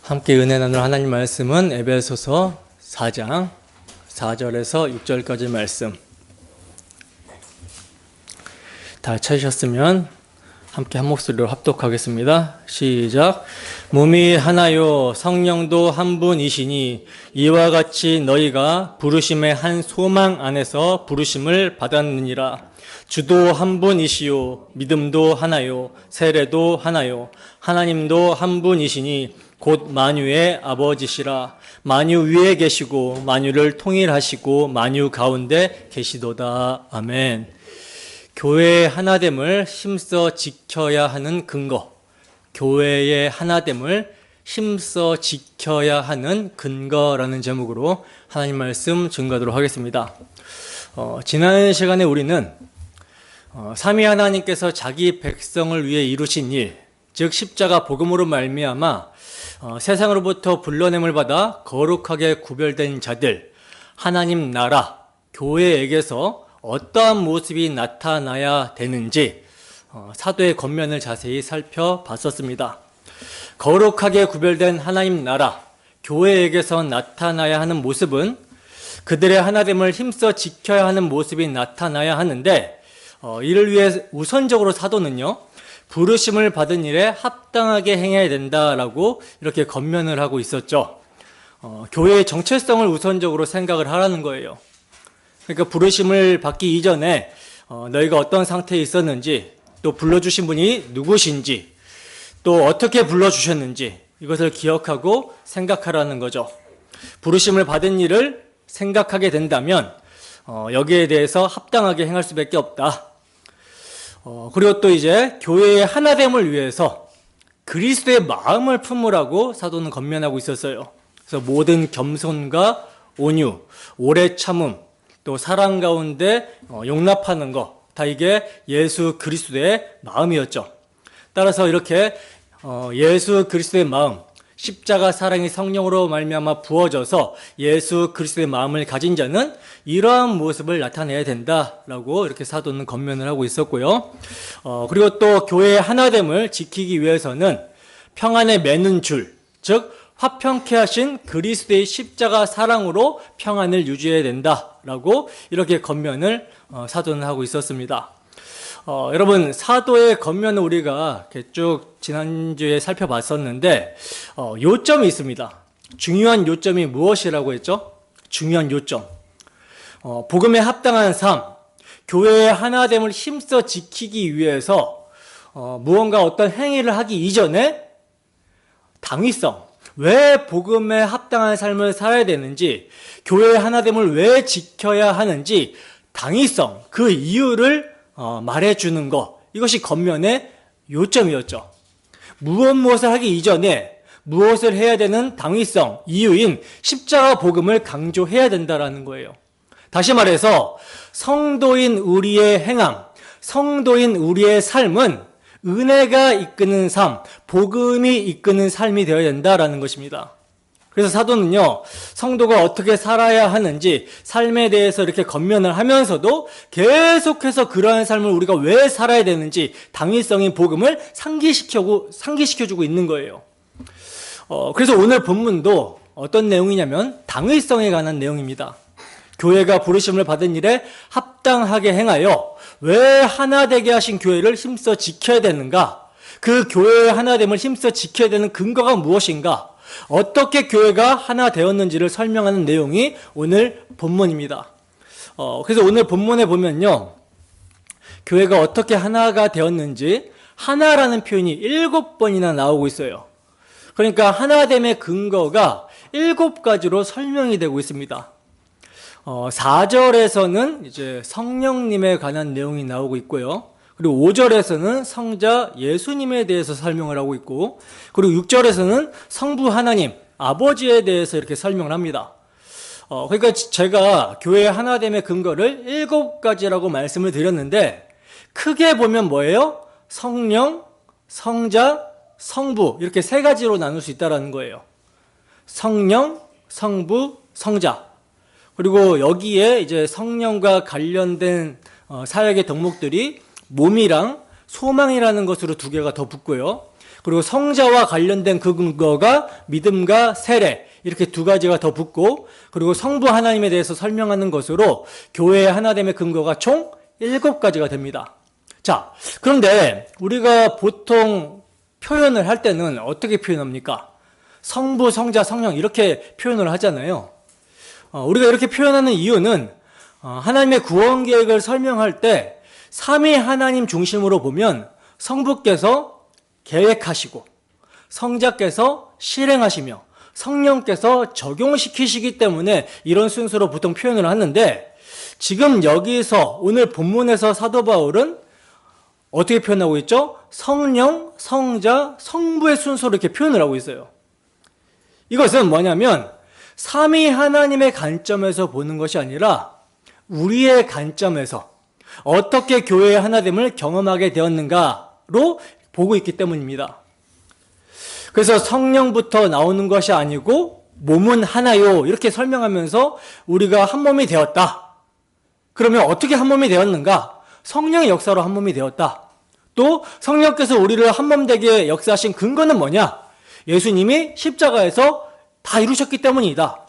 함께 은혜 나눌 하나님 말씀은 에베소서 4장 4절에서 6절까지 말씀. 다 찾으셨으면 함께 한 목소리로 합독하겠습니다. 시작. 몸이 하나요 성령도 한 분이시니 이와 같이 너희가 부르심의 한 소망 안에서 부르심을 받았느니라. 주도 한 분이시요 믿음도 하나요 세례도 하나요 하나님도 한 분이시니 곧 만유의 아버지시라. 만유 위에 계시고 만유를 통일하시고 만유 가운데 계시도다. 아멘. 교회의 하나됨을 힘써 지켜야 하는 근거, 교회의 하나됨을 힘써 지켜야 하는 근거라는 제목으로 하나님 말씀 증거하도록 하겠습니다. 지난 시간에 우리는 삼위 하나님께서 자기 백성을 위해 이루신 일, 즉 십자가 복음으로 말미암아 세상으로부터 불러냄을 받아 거룩하게 구별된 자들, 하나님 나라, 교회에게서 어떠한 모습이 나타나야 되는지 사도의 겉면을 자세히 살펴봤었습니다. 거룩하게 구별된 하나님 나라, 교회에게서 나타나야 하는 모습은 그들의 하나됨을 힘써 지켜야 하는 모습이 나타나야 하는데, 이를 위해 우선적으로 사도는요, 부르심을 받은 일에 합당하게 행해야 된다라고 이렇게 겉면을 하고 있었죠. 교회의 정체성을 우선적으로 생각을 하라는 거예요. 그러니까 부르심을 받기 이전에 너희가 어떤 상태에 있었는지, 또 불러주신 분이 누구신지, 또 어떻게 불러주셨는지 이것을 기억하고 생각하라는 거죠. 부르심을 받은 일을 생각하게 된다면 여기에 대해서 합당하게 행할 수밖에 없다. 그리고 또 이제 교회의 하나됨을 위해서 그리스도의 마음을 품으라고 사도는 권면하고 있었어요. 그래서 모든 겸손과 온유, 오래 참음, 또 사랑 가운데 용납하는 것, 다 이게 예수 그리스도의 마음이었죠. 따라서 이렇게 예수 그리스도의 마음, 십자가 사랑이 성령으로 말미암아 부어져서 예수 그리스도의 마음을 가진 자는 이러한 모습을 나타내야 된다라고 이렇게 사도는 권면을 하고 있었고요. 그리고 또 교회의 하나됨을 지키기 위해서는 평안에 매는 줄, 즉 화평케 하신 그리스도의 십자가 사랑으로 평안을 유지해야 된다라고 이렇게 권면을 사도는 하고 있었습니다. 여러분, 사도의 권면을 우리가 쭉 지난주에 살펴봤었는데 요점이 있습니다. 중요한 요점이 무엇이라고 했죠? 중요한 요점. 복음에 합당한 삶, 교회의 하나됨을 힘써 지키기 위해서 무언가 어떤 행위를 하기 이전에 당위성, 왜 복음에 합당한 삶을 살아야 되는지, 교회의 하나됨을 왜 지켜야 하는지 당위성, 그 이유를 말해주는 것, 이것이 권면의 요점이었죠. 무엇을 하기 이전에 무엇을 해야 되는 당위성, 이유인 십자가 복음을 강조해야 된다는 거예요. 다시 말해서 성도인 우리의 행함, 성도인 우리의 삶은 은혜가 이끄는 삶, 복음이 이끄는 삶이 되어야 된다는 것입니다. 그래서 사도는요, 성도가 어떻게 살아야 하는지 삶에 대해서 이렇게 권면을 하면서도 계속해서 그러한 삶을 우리가 왜 살아야 되는지 당위성인 복음을 상기시켜주고 있는 거예요. 그래서 오늘 본문도 어떤 내용이냐면 당위성에 관한 내용입니다. 교회가 부르심을 받은 일에 합당하게 행하여 왜 하나 되게 하신 교회를 힘써 지켜야 되는가? 그 교회의 하나됨을 힘써 지켜야 되는 근거가 무엇인가? 어떻게 교회가 하나 되었는지를 설명하는 내용이 오늘 본문입니다. 그래서 오늘 본문에 보면요, 교회가 어떻게 하나가 되었는지 하나라는 표현이 7번이나 나오고 있어요. 그러니까 하나됨의 근거가 7가지로 설명이 되고 있습니다. 4절에서는 이제 성령님에 관한 내용이 나오고 있고요. 그리고 5절에서는 성자 예수님에 대해서 설명을 하고 있고, 그리고 6절에서는 성부 하나님, 아버지에 대해서 이렇게 설명을 합니다. 그러니까 제가 교회의 하나됨의 근거를 7가지라고 말씀을 드렸는데, 크게 보면 뭐예요? 성령, 성자, 성부, 이렇게 3가지로 나눌 수 있다는 거예요. 성령, 성부, 성자. 그리고 여기에 이제 성령과 관련된 사역의 덕목들이 몸이랑 소망이라는 것으로 2개가 더 붙고요. 그리고 성자와 관련된 그 근거가 믿음과 세례, 이렇게 두 가지가 더 붙고, 그리고 성부 하나님에 대해서 설명하는 것으로 교회의 하나됨의 근거가 총 7가지가 됩니다. 자, 그런데 우리가 보통 표현을 할 때는 어떻게 표현합니까? 성부, 성자, 성령 이렇게 표현을 하잖아요. 우리가 이렇게 표현하는 이유는 하나님의 구원 계획을 설명할 때 삼위 하나님 중심으로 보면 성부께서 계획하시고 성자께서 실행하시며 성령께서 적용시키시기 때문에 이런 순서로 보통 표현을 하는데, 지금 여기서 오늘 본문에서 사도 바울은 어떻게 표현하고 있죠? 성령, 성자, 성부의 순서로 이렇게 표현을 하고 있어요. 이것은 뭐냐면 삼위 하나님의 관점에서 보는 것이 아니라 우리의 관점에서 어떻게 교회의 하나됨을 경험하게 되었는가로 보고 있기 때문입니다. 그래서 성령부터 나오는 것이 아니고 몸은 하나요, 이렇게 설명하면서 우리가 한 몸이 되었다. 그러면 어떻게 한 몸이 되었는가? 성령의 역사로 한 몸이 되었다. 또 성령께서 우리를 한 몸 되게 역사하신 근거는 뭐냐? 예수님이 십자가에서 다 이루셨기 때문이다.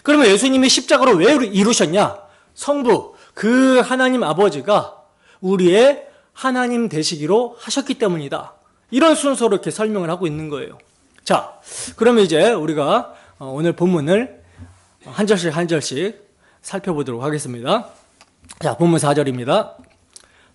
그러면 예수님이 십자가로 왜 이루셨냐? 성부, 그 하나님 아버지가 우리의 하나님 되시기로 하셨기 때문이다. 이런 순서로 이렇게 설명을 하고 있는 거예요. 자, 그러면 이제 우리가 오늘 본문을 한 절씩 한 절씩 살펴보도록 하겠습니다. 자, 본문 4절입니다.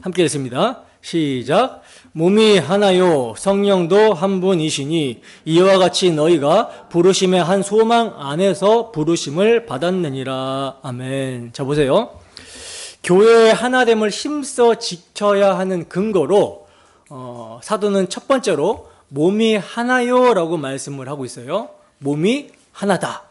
함께 읽습니다. 시작. 몸이 하나요 성령도 한 분이시니 이와 같이 너희가 부르심의 한 소망 안에서 부르심을 받았느니라. 아멘. 자, 보세요. 교회의 하나됨을 힘써 지켜야 하는 근거로 사도는 첫 번째로 몸이 하나요 라고 말씀을 하고 있어요. 몸이 하나다.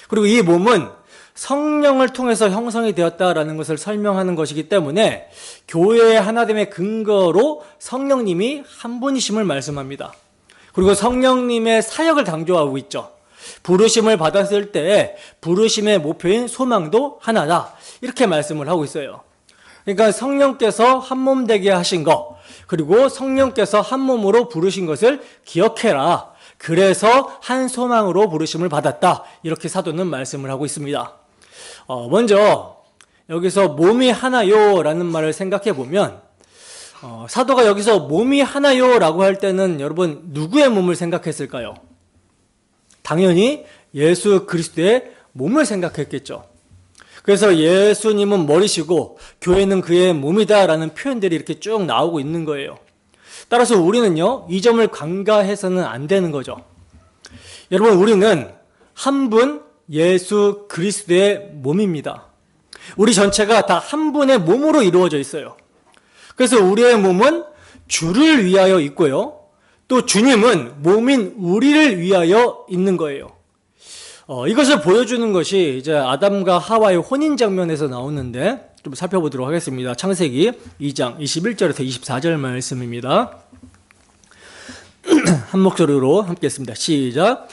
그리고 이 몸은 성령을 통해서 형성이 되었다라는 것을 설명하는 것이기 때문에 교회의 하나됨의 근거로 성령님이 한 분이심을 말씀합니다. 그리고 성령님의 사역을 강조하고 있죠. 부르심을 받았을 때 부르심의 목표인 소망도 하나다, 이렇게 말씀을 하고 있어요. 그러니까 성령께서 한 몸 되게 하신 것, 그리고 성령께서 한 몸으로 부르신 것을 기억해라. 그래서 한 소망으로 부르심을 받았다, 이렇게 사도는 말씀을 하고 있습니다. 먼저 여기서 몸이 하나요 라는 말을 생각해 보면 사도가 여기서 몸이 하나요 라고 할 때는 여러분 누구의 몸을 생각했을까요? 당연히 예수 그리스도의 몸을 생각했겠죠. 그래서 예수님은 머리시고 교회는 그의 몸이다 라는 표현들이 이렇게 쭉 나오고 있는 거예요. 따라서 우리는요, 이 점을 간과해서는 안 되는 거죠. 여러분, 우리는 한 분 예수 그리스도의 몸입니다. 우리 전체가 다 한 분의 몸으로 이루어져 있어요. 그래서 우리의 몸은 주를 위하여 있고요, 또 주님은 몸인 우리를 위하여 있는 거예요. 이것을 보여주는 것이 이제 아담과 하와의 혼인 장면에서 나오는데 좀 살펴보도록 하겠습니다. 창세기 2장 21절에서 24절 말씀입니다. 한 목소리로 함께 했습니다. 시작.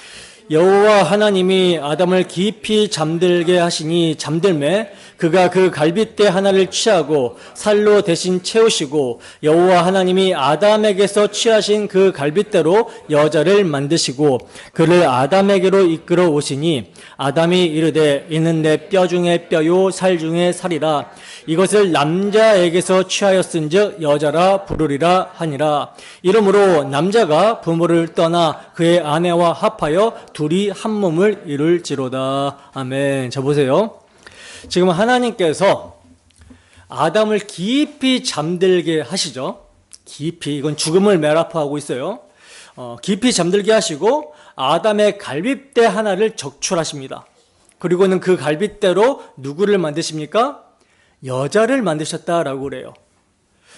여호와 하나님이 아담을 깊이 잠들게 하시니 잠들매 그가 그 갈빗대 하나를 취하고 살로 대신 채우시고 여호와 하나님이 아담에게서 취하신 그 갈빗대로 여자를 만드시고 그를 아담에게로 이끌어 오시니 아담이 이르되 이는 내 뼈 중에 뼈요 살 중에 살이라. 이것을 남자에게서 취하였은즉 여자라 부르리라 하니라. 이러므로 남자가 부모를 떠나 그의 아내와 합하여 둘이 한 몸을 이룰지로다. 아멘. 자, 보세요. 지금 하나님께서 아담을 깊이 잠들게 하시죠. 깊이, 이건 죽음을 메라프하고 있어요. 깊이 잠들게 하시고 아담의 갈빗대 하나를 적출하십니다. 그리고는 그 갈빗대로 누구를 만드십니까? 여자를 만드셨다라고 그래요.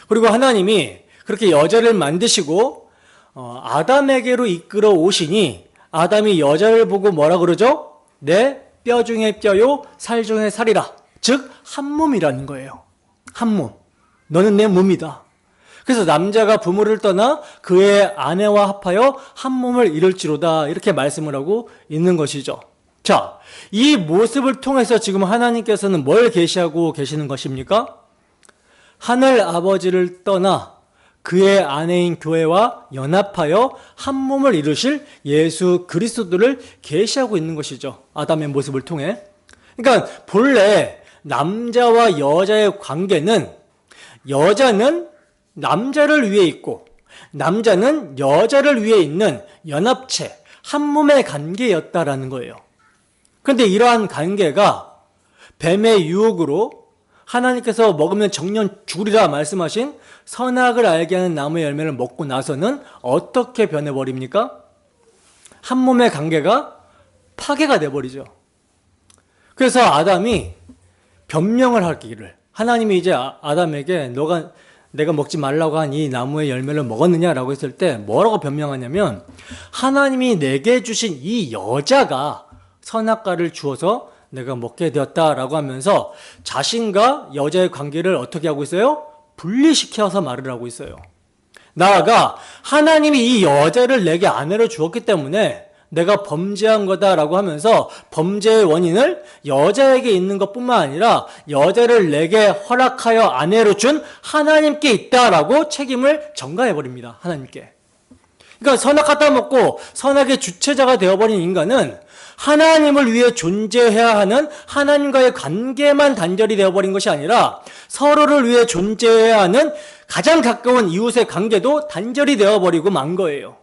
그리고 하나님이 그렇게 여자를 만드시고 아담에게로 이끌어 오시니 아담이 여자를 보고 뭐라 그러죠? 내 뼈 중에 뼈요 살 중에 살이라. 즉 한 몸이라는 거예요. 한 몸. 너는 내 몸이다. 그래서 남자가 부모를 떠나 그의 아내와 합하여 한 몸을 이룰지로다, 이렇게 말씀을 하고 있는 것이죠. 자, 이 모습을 통해서 지금 하나님께서는 뭘 계시하고 계시는 것입니까? 하늘 아버지를 떠나 그의 아내인 교회와 연합하여 한 몸을 이루실 예수 그리스도를 계시하고 있는 것이죠. 아담의 모습을 통해. 그러니까 본래 남자와 여자의 관계는 여자는 남자를 위해 있고 남자는 여자를 위해 있는 연합체, 한 몸의 관계였다라는 거예요. 그런데 이러한 관계가 뱀의 유혹으로 하나님께서 먹으면 정령 죽으리라 말씀하신 선악을 알게 하는 나무의 열매를 먹고 나서는 어떻게 변해버립니까? 한 몸의 관계가 파괴가 돼버리죠. 그래서 아담이 변명을 하기를, 하나님이 이제 아담에게 내가 먹지 말라고 한 이 나무의 열매를 먹었느냐라고 했을 때 뭐라고 변명하냐면, 하나님이 내게 주신 이 여자가 선악과를 주어서 내가 먹게 되었다라고 하면서 자신과 여자의 관계를 어떻게 하고 있어요? 분리시켜서 말을 하고 있어요. 나아가 하나님이 이 여자를 내게 아내로 주었기 때문에 내가 범죄한 거다라고 하면서 범죄의 원인을 여자에게 있는 것뿐만 아니라 여자를 내게 허락하여 아내로 준 하나님께 있다라고 책임을 전가해버립니다. 하나님께. 그러니까 선악 갖다 먹고 선악의 주체자가 되어버린 인간은 하나님을 위해 존재해야 하는 하나님과의 관계만 단절이 되어버린 것이 아니라 서로를 위해 존재해야 하는 가장 가까운 이웃의 관계도 단절이 되어버리고 만 거예요.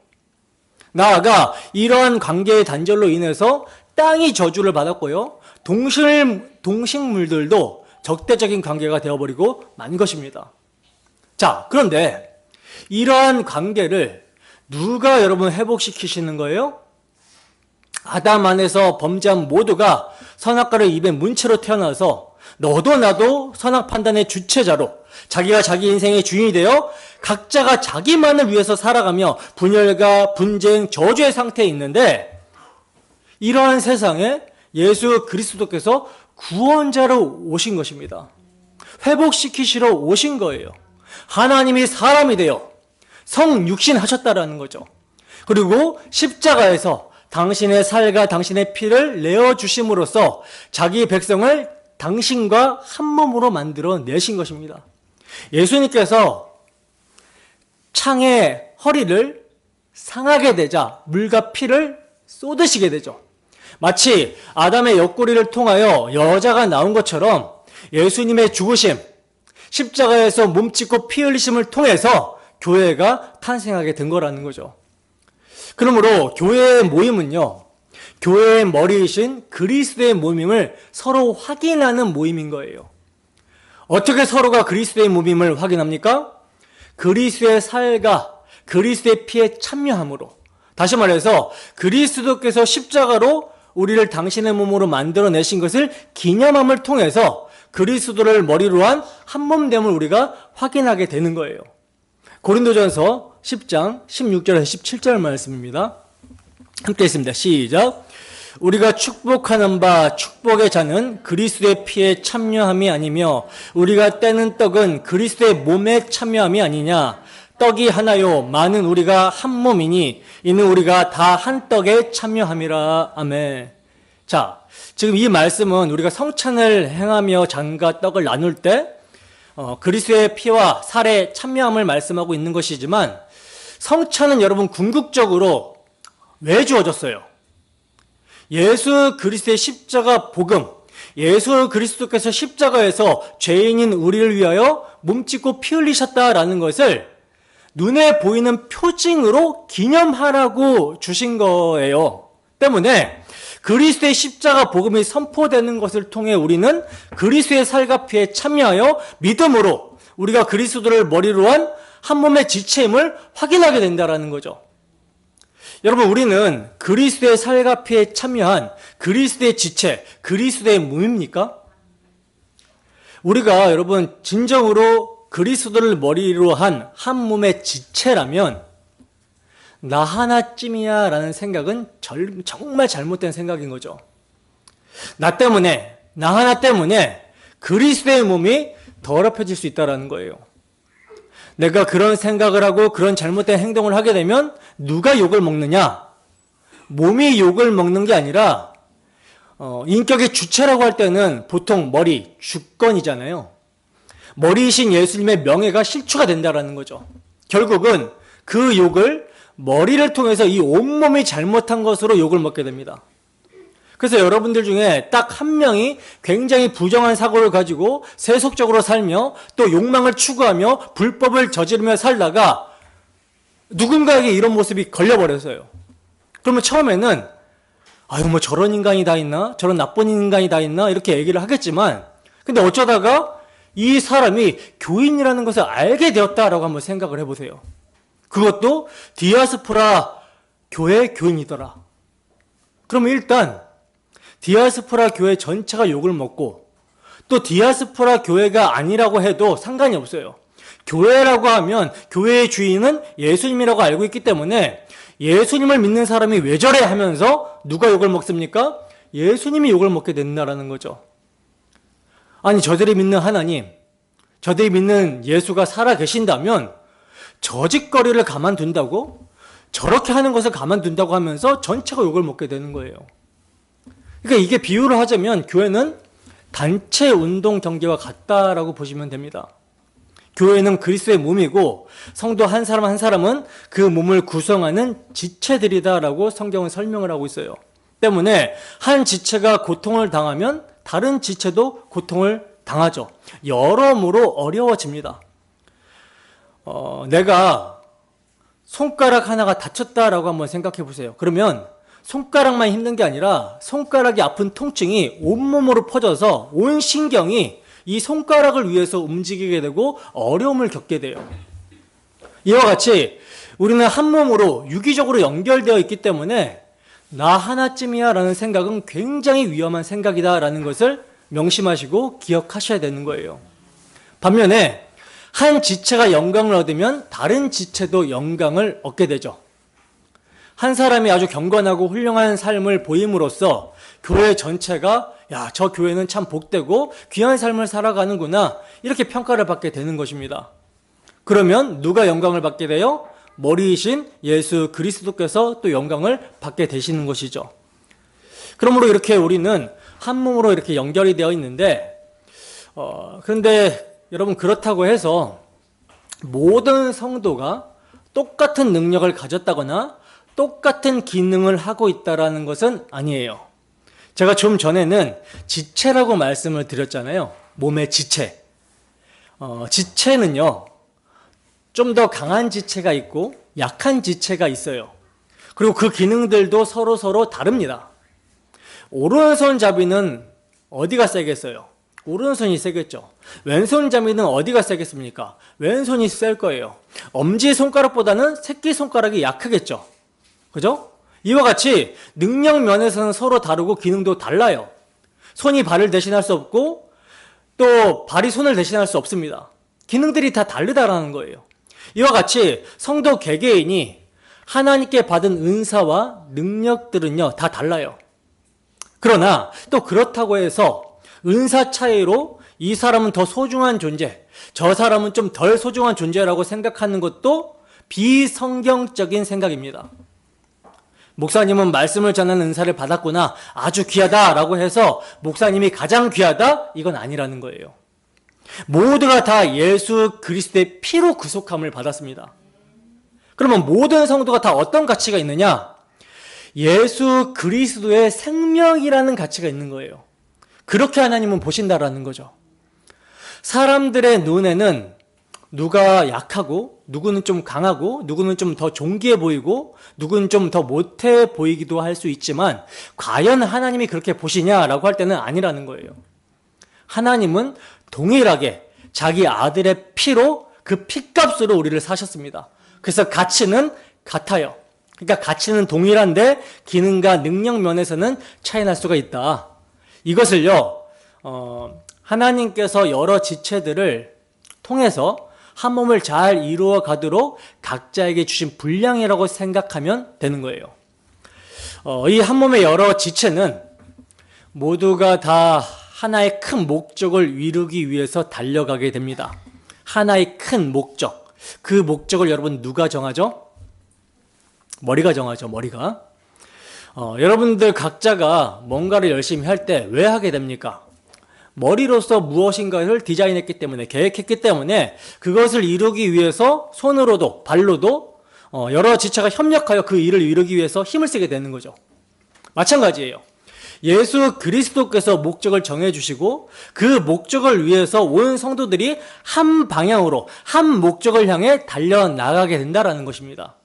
나아가 이러한 관계의 단절로 인해서 땅이 저주를 받았고요. 동식물들도 적대적인 관계가 되어버리고 만 것입니다. 자, 그런데 이러한 관계를 누가 여러분 회복시키시는 거예요? 아담 안에서 범죄한 모두가 선악과를 입에 문 채로 태어나서 너도 나도 선악 판단의 주체자로 자기가 자기 인생의 주인이 되어 각자가 자기만을 위해서 살아가며 분열과 분쟁, 저주의 상태에 있는데, 이러한 세상에 예수 그리스도께서 구원자로 오신 것입니다. 회복시키시러 오신 거예요. 하나님이 사람이 되어 성육신 하셨다라는 거죠. 그리고 십자가에서 당신의 살과 당신의 피를 내어주심으로써 자기 백성을 당신과 한 몸으로 만들어 내신 것입니다. 예수님께서 창에 허리를 상하게 되자 물과 피를 쏟으시게 되죠. 마치 아담의 옆구리를 통하여 여자가 나온 것처럼 예수님의 죽으심, 십자가에서 몸짓고 피 흘리심을 통해서 교회가 탄생하게 된 거라는 거죠. 그러므로 교회의 모임은요, 교회의 머리이신 그리스도의 모임을 서로 확인하는 모임인 거예요. 어떻게 서로가 그리스도의 몸임을 확인합니까? 그리스도의 살과 그리스도의 피에 참여함으로. 다시 말해서 그리스도께서 십자가로 우리를 당신의 몸으로 만들어내신 것을 기념함을 통해서 그리스도를 머리로 한 한 몸됨을 우리가 확인하게 되는 거예요. 고린도전서 10장 16절에서 17절 말씀입니다. 함께 있습니다. 시작. 우리가 축복하는 바 축복의 자는 그리스도의 피에 참여함이 아니며 우리가 떼는 떡은 그리스도의 몸에 참여함이 아니냐. 떡이 하나요 많은 우리가 한 몸이니 이는 우리가 다 한 떡에 참여함이라. 아멘. 자, 지금 이 말씀은 우리가 성찬을 행하며 잔과 떡을 나눌 때 그리스도의 피와 살에 참여함을 말씀하고 있는 것이지만, 성찬은 여러분 궁극적으로 왜 주어졌어요? 예수 그리스도의 십자가 복음, 예수 그리스도께서 십자가에서 죄인인 우리를 위하여 몸짓고 피 흘리셨다라는 것을 눈에 보이는 표징으로 기념하라고 주신 거예요. 때문에 그리스도의 십자가 복음이 선포되는 것을 통해 우리는 그리스도의 살과 피에 참여하여 믿음으로 우리가 그리스도를 머리로 한 한 몸의 지체임을 확인하게 된다는 거죠. 여러분, 우리는 그리스도의 살과 피에 참여한 그리스도의 지체, 그리스도의 몸입니까? 우리가 여러분 진정으로 그리스도를 머리로 한 한 몸의 지체라면 나 하나쯤이야 라는 생각은 정말 잘못된 생각인 거죠. 나 하나 때문에 그리스도의 몸이 더럽혀질 수 있다는 거예요. 내가 그런 생각을 하고 그런 잘못된 행동을 하게 되면 누가 욕을 먹느냐? 몸이 욕을 먹는 게 아니라 인격의 주체라고 할 때는 보통 머리, 주권이잖아요. 머리이신 예수님의 명예가 실추가 된다는 거죠. 결국은 그 욕을 머리를 통해서 이 온몸이 잘못한 것으로 욕을 먹게 됩니다. 그래서 여러분들 중에 딱 한 명이 굉장히 부정한 사고를 가지고 세속적으로 살며 또 욕망을 추구하며 불법을 저지르며 살다가 누군가에게 이런 모습이 걸려버렸어요. 그러면 처음에는 아유 뭐 저런 인간이 다 있나? 저런 나쁜 인간이 다 있나? 이렇게 얘기를 하겠지만 근데 어쩌다가 이 사람이 교인이라는 것을 알게 되었다라고 한번 생각을 해보세요. 그것도 디아스포라 교회 교인이더라. 그러면 일단 디아스포라 교회 전체가 욕을 먹고 또 디아스포라 교회가 아니라고 해도 상관이 없어요. 교회라고 하면 교회의 주인은 예수님이라고 알고 있기 때문에 예수님을 믿는 사람이 왜 저래 하면서 누가 욕을 먹습니까? 예수님이 욕을 먹게 된다라는 거죠. 아니 저들이 믿는 하나님, 저들이 믿는 예수가 살아 계신다면 저 짓거리를 가만둔다고? 저렇게 하는 것을 가만둔다고 하면서 전체가 욕을 먹게 되는 거예요. 그러니까 이게 비유를 하자면 교회는 단체 운동 경기와 같다라고 보시면 됩니다. 교회는 그리스도의 몸이고 성도 한 사람 한 사람은 그 몸을 구성하는 지체들이다라고 성경은 설명을 하고 있어요. 때문에 한 지체가 고통을 당하면 다른 지체도 고통을 당하죠. 여러모로 어려워집니다. 내가 손가락 하나가 다쳤다라고 한번 생각해 보세요. 그러면 손가락만 힘든 게 아니라 손가락이 아픈 통증이 온몸으로 퍼져서 온 신경이 이 손가락을 위해서 움직이게 되고 어려움을 겪게 돼요. 이와 같이 우리는 한 몸으로 유기적으로 연결되어 있기 때문에 나 하나쯤이야 라는 생각은 굉장히 위험한 생각이다 라는 것을 명심하시고 기억하셔야 되는 거예요. 반면에 한 지체가 영광을 얻으면 다른 지체도 영광을 얻게 되죠. 한 사람이 아주 경건하고 훌륭한 삶을 보임으로써 교회 전체가 야, 저 교회는 참 복되고 귀한 삶을 살아가는구나 이렇게 평가를 받게 되는 것입니다. 그러면 누가 영광을 받게 돼요? 머리이신 예수 그리스도께서 또 영광을 받게 되시는 것이죠. 그러므로 이렇게 우리는 한 몸으로 이렇게 연결이 되어 있는데 그런데 여러분 그렇다고 해서 모든 성도가 똑같은 능력을 가졌다거나 똑같은 기능을 하고 있다는 것은 아니에요. 제가 좀 전에는 지체라고 말씀을 드렸잖아요. 몸의 지체. 지체는요. 좀 더 강한 지체가 있고 약한 지체가 있어요. 그리고 그 기능들도 서로 다릅니다. 오른손잡이는 어디가 세겠어요? 오른손이 세겠죠. 왼손잡이는 어디가 세겠습니까? 왼손이 셀 거예요. 엄지손가락보다는 새끼손가락이 약하겠죠. 그죠? 이와 같이 능력 면에서는 서로 다르고 기능도 달라요. 손이 발을 대신할 수 없고 또 발이 손을 대신할 수 없습니다. 기능들이 다 다르다라는 거예요. 이와 같이 성도 개개인이 하나님께 받은 은사와 능력들은요 다 달라요. 그러나 또 그렇다고 해서 은사 차이로 이 사람은 더 소중한 존재, 저 사람은 좀 덜 소중한 존재라고 생각하는 것도 비성경적인 생각입니다. 목사님은 말씀을 전하는 은사를 받았구나, 아주 귀하다라고 해서 목사님이 가장 귀하다? 이건 아니라는 거예요. 모두가 다 예수 그리스도의 피로 구속함을 받았습니다. 그러면 모든 성도가 다 어떤 가치가 있느냐? 예수 그리스도의 생명이라는 가치가 있는 거예요. 그렇게 하나님은 보신다라는 거죠. 사람들의 눈에는 누가 약하고 누구는 좀 강하고 누구는 좀 더 존귀해 보이고 누구는 좀 더 못해 보이기도 할 수 있지만 과연 하나님이 그렇게 보시냐라고 할 때는 아니라는 거예요. 하나님은 동일하게 자기 아들의 피로 그 피값으로 우리를 사셨습니다. 그래서 가치는 같아요. 그러니까 가치는 동일한데 기능과 능력 면에서는 차이 날 수가 있다. 이것을요 하나님께서 여러 지체들을 통해서 한 몸을 잘 이루어 가도록 각자에게 주신 분량이라고 생각하면 되는 거예요. 이 한 몸의 여러 지체는 모두가 다 하나의 큰 목적을 이루기 위해서 달려가게 됩니다. 하나의 큰 목적. 그 목적을 여러분 누가 정하죠? 머리가 정하죠. 머리가. 여러분들 각자가 뭔가를 열심히 할 때 왜 하게 됩니까? 머리로서 무엇인가를 디자인했기 때문에, 계획했기 때문에 그것을 이루기 위해서 손으로도 발로도 여러 지체가 협력하여 그 일을 이루기 위해서 힘을 쓰게 되는 거죠. 마찬가지예요. 예수 그리스도께서 목적을 정해주시고 그 목적을 위해서 온 성도들이 한 방향으로 한 목적을 향해 달려나가게 된다는 것입니다.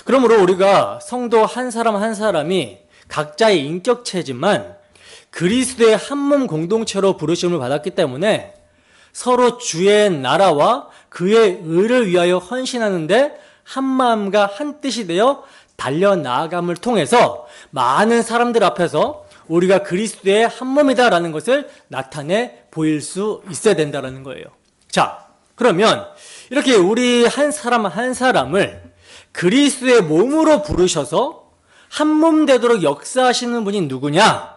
그러므로 우리가 성도 한 사람 한 사람이 각자의 인격체지만 그리스도의 한몸 공동체로 부르심을 받았기 때문에 서로 주의 나라와 그의 의를 위하여 헌신하는데 한 마음과 한 뜻이 되어 달려나아감을 통해서 많은 사람들 앞에서 우리가 그리스도의 한 몸이다라는 것을 나타내 보일 수 있어야 된다는 거예요. 자, 그러면 이렇게 우리 한 사람 한 사람을 그리스도의 몸으로 부르셔서 한 몸 되도록 역사하시는 분이 누구냐?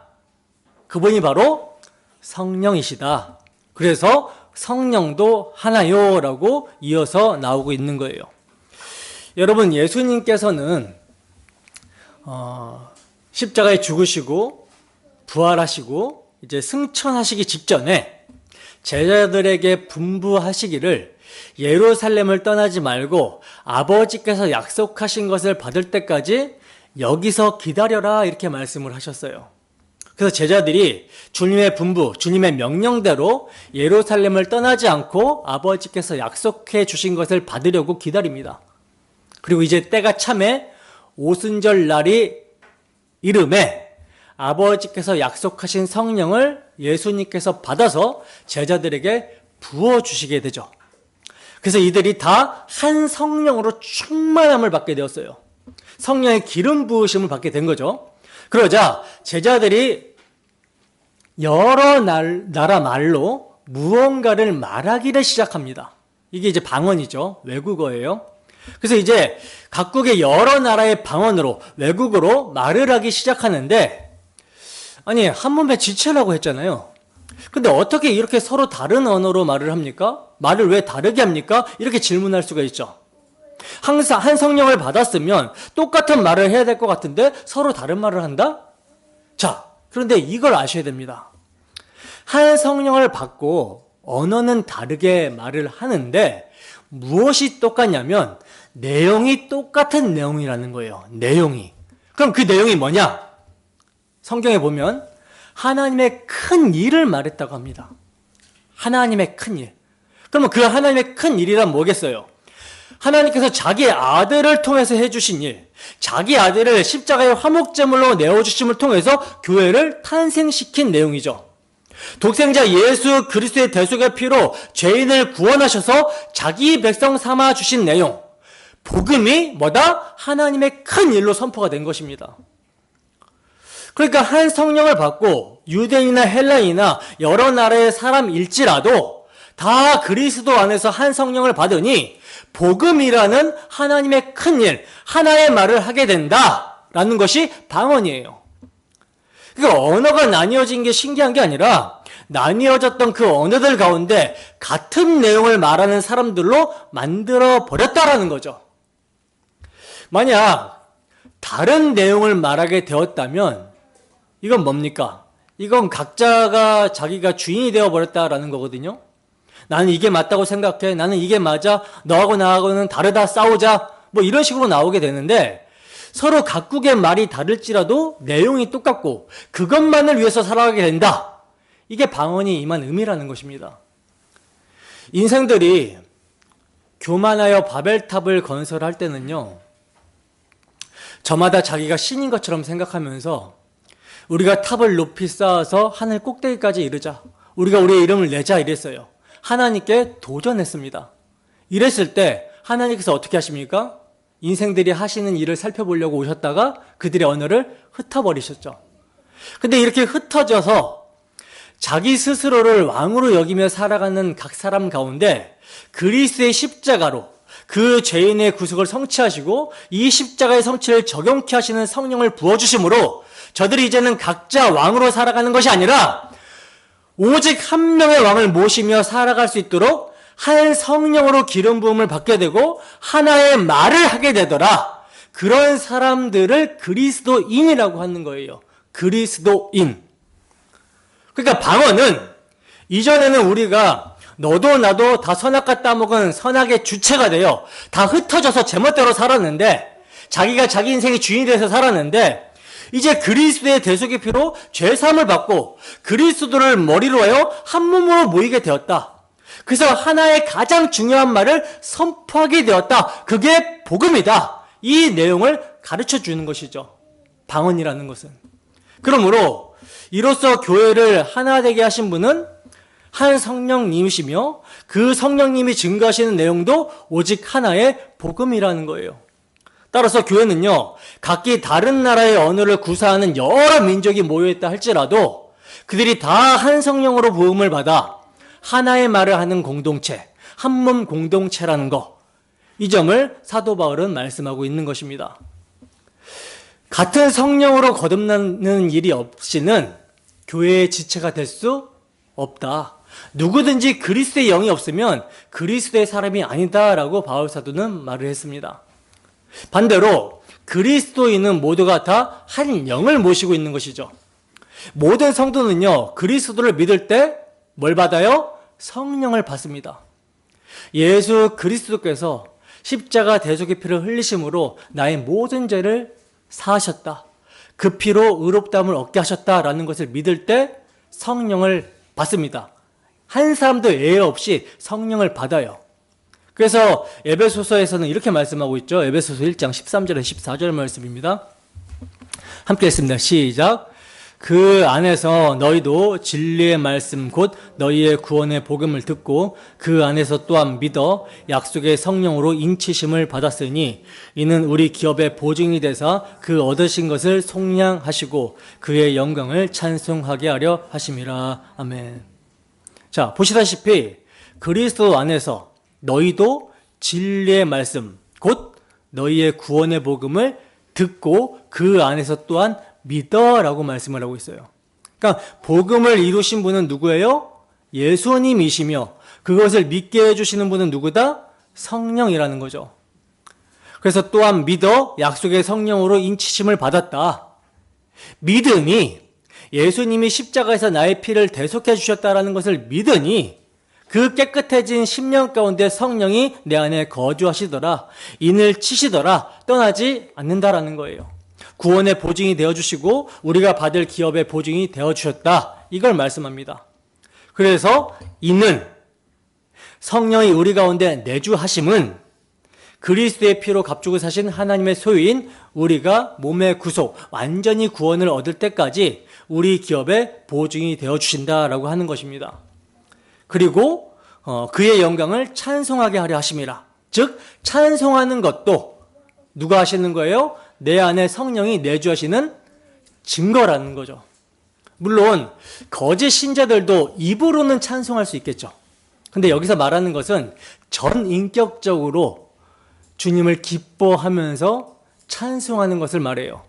그분이 바로 성령이시다. 그래서 성령도 하나요 라고 이어서 나오고 있는 거예요. 여러분, 예수님께서는 십자가에 죽으시고 부활하시고 이제 승천하시기 직전에 제자들에게 분부하시기를 예루살렘을 떠나지 말고 아버지께서 약속하신 것을 받을 때까지 여기서 기다려라 이렇게 말씀을 하셨어요. 그래서 제자들이 주님의 분부, 주님의 명령대로 예루살렘을 떠나지 않고 아버지께서 약속해 주신 것을 받으려고 기다립니다. 그리고 이제 때가 참에 오순절 날이 이름에 아버지께서 약속하신 성령을 예수님께서 받아서 제자들에게 부어주시게 되죠. 그래서 이들이 다 한 성령으로 충만함을 받게 되었어요. 성령의 기름 부으심을 받게 된 거죠. 그러자 제자들이 여러 나라 말로 무언가를 말하기를 시작합니다. 이게 이제 방언이죠. 외국어예요. 그래서 이제 각국의 여러 나라의 방언으로 외국어로 말을 하기 시작하는데, 아니 한 몸의 지체라고 했잖아요. 근데 어떻게 이렇게 서로 다른 언어로 말을 합니까? 말을 왜 다르게 합니까? 이렇게 질문할 수가 있죠. 항상 한 성령을 받았으면 똑같은 말을 해야 될 것 같은데 서로 다른 말을 한다? 자, 그런데 이걸 아셔야 됩니다. 한 성령을 받고 언어는 다르게 말을 하는데 무엇이 똑같냐면 내용이 똑같은 내용이라는 거예요. 내용이. 그럼 그 내용이 뭐냐? 성경에 보면 하나님의 큰 일을 말했다고 합니다. 하나님의 큰 일. 그러면 그 하나님의 큰 일이란 뭐겠어요? 하나님께서 자기 아들을 통해서 해주신 일, 자기 아들을 십자가의 화목제물로 내어주심을 통해서 교회를 탄생시킨 내용이죠. 독생자 예수 그리스도의 대속의 피로 죄인을 구원하셔서 자기 백성 삼아 주신 내용, 복음이 뭐다? 하나님의 큰 일로 선포가 된 것입니다. 그러니까 한 성령을 받고 유대인이나 헬라인이나 여러 나라의 사람일지라도 다 그리스도 안에서 한 성령을 받으니 복음이라는 하나님의 큰 일, 하나의 말을 하게 된다라는 것이 방언이에요. 그러니까 언어가 나뉘어진 게 신기한 게 아니라 나뉘어졌던 그 언어들 가운데 같은 내용을 말하는 사람들로 만들어 버렸다라는 거죠. 만약 다른 내용을 말하게 되었다면 이건 뭡니까? 이건 각자가 자기가 주인이 되어 버렸다라는 거거든요. 나는 이게 맞다고 생각해. 나는 이게 맞아. 너하고 나하고는 다르다. 싸우자. 뭐 이런 식으로 나오게 되는데 서로 각국의 말이 다를지라도 내용이 똑같고 그것만을 위해서 살아가게 된다. 이게 방언이 임한 의미라는 것입니다. 인생들이 교만하여 바벨탑을 건설할 때는요, 저마다 자기가 신인 것처럼 생각하면서 우리가 탑을 높이 쌓아서 하늘 꼭대기까지 이르자. 우리가 우리의 이름을 내자 이랬어요. 하나님께 도전했습니다. 이랬을 때 하나님께서 어떻게 하십니까? 인생들이 하시는 일을 살펴보려고 오셨다가 그들의 언어를 흩어버리셨죠. 근데 이렇게 흩어져서 자기 스스로를 왕으로 여기며 살아가는 각 사람 가운데 그리스도의 십자가로 그 죄인의 구속을 성취하시고 이 십자가의 성취를 적용케 하시는 성령을 부어주심으로 저들이 이제는 각자 왕으로 살아가는 것이 아니라 오직 한 명의 왕을 모시며 살아갈 수 있도록 한 성령으로 기름 부음을 받게 되고 하나의 말을 하게 되더라. 그런 사람들을 그리스도인이라고 하는 거예요. 그리스도인. 그러니까 방언은 이전에는 우리가 너도 나도 다 선악과 따먹은 선악의 주체가 되어 다 흩어져서 제멋대로 살았는데, 자기가 자기 인생의 주인이 돼서 살았는데, 이제 그리스도의 대속의 피로 죄사함을 받고 그리스도를 머리로 하여 한 몸으로 모이게 되었다. 그래서 하나의 가장 중요한 말을 선포하게 되었다. 그게 복음이다. 이 내용을 가르쳐 주는 것이죠. 방언이라는 것은. 그러므로 이로써 교회를 하나 되게 하신 분은 한 성령님이시며, 그 성령님이 증거하시는 내용도 오직 하나의 복음이라는 거예요. 따라서 교회는요, 각기 다른 나라의 언어를 구사하는 여러 민족이 모여있다 할지라도 그들이 다 한 성령으로 부음을 받아 하나의 말을 하는 공동체, 한 몸 공동체라는 거, 이 점을 사도 바울은 말씀하고 있는 것입니다. 같은 성령으로 거듭나는 일이 없이는 교회의 지체가 될 수 없다. 누구든지 그리스도의 영이 없으면 그리스도의 사람이 아니다라고 바울 사도는 말을 했습니다. 반대로 그리스도인은 모두가 다 한 영을 모시고 있는 것이죠. 모든 성도는요, 그리스도를 믿을 때 뭘 받아요? 성령을 받습니다. 예수 그리스도께서 십자가 대속의 피를 흘리심으로 나의 모든 죄를 사하셨다. 그 피로 의롭다함을 얻게 하셨다라는 것을 믿을 때 성령을 받습니다. 한 사람도 예외 없이 성령을 받아요. 그래서 에베소서에서는 이렇게 말씀하고 있죠. 에베소서 1장 13절에 14절 말씀입니다. 함께 했습니다. 시작. 그 안에서 너희도 진리의 말씀 곧 너희의 구원의 복음을 듣고 그 안에서 또한 믿어 약속의 성령으로 인치심을 받았으니 이는 우리 기업의 보증이 되사 그 얻으신 것을 속량하시고 그의 영광을 찬송하게 하려 하심이라. 아멘. 자, 보시다시피 그리스도 안에서 너희도 진리의 말씀 곧 너희의 구원의 복음을 듣고 그 안에서 또한 믿어라고 말씀을 하고 있어요. 그러니까 복음을 이루신 분은 누구예요? 예수님이시며 그것을 믿게 해주시는 분은 누구다? 성령이라는 거죠. 그래서 또한 믿어 약속의 성령으로 인치심을 받았다. 믿음이 예수님이 십자가에서 나의 피를 대속해 주셨다라는 것을 믿으니 그 깨끗해진 심령 가운데 성령이 내 안에 거주하시더라. 인을 치시더라. 떠나지 않는다라는 거예요. 구원의 보증이 되어주시고 우리가 받을 기업의 보증이 되어주셨다. 이걸 말씀합니다. 그래서 이는 성령이 우리 가운데 내주하심은 그리스도의 피로 값주고 사신 하나님의 소유인 우리가 몸의 구속, 완전히 구원을 얻을 때까지 우리 기업의 보증이 되어주신다라고 하는 것입니다. 그리고 그의 영광을 찬송하게 하려 하심이라. 즉 찬송하는 것도 누가 하시는 거예요? 내 안에 성령이 내주하시는 증거라는 거죠. 물론 거짓 신자들도 입으로는 찬송할 수 있겠죠. 근데 여기서 말하는 것은 전인격적으로 주님을 기뻐하면서 찬송하는 것을 말해요.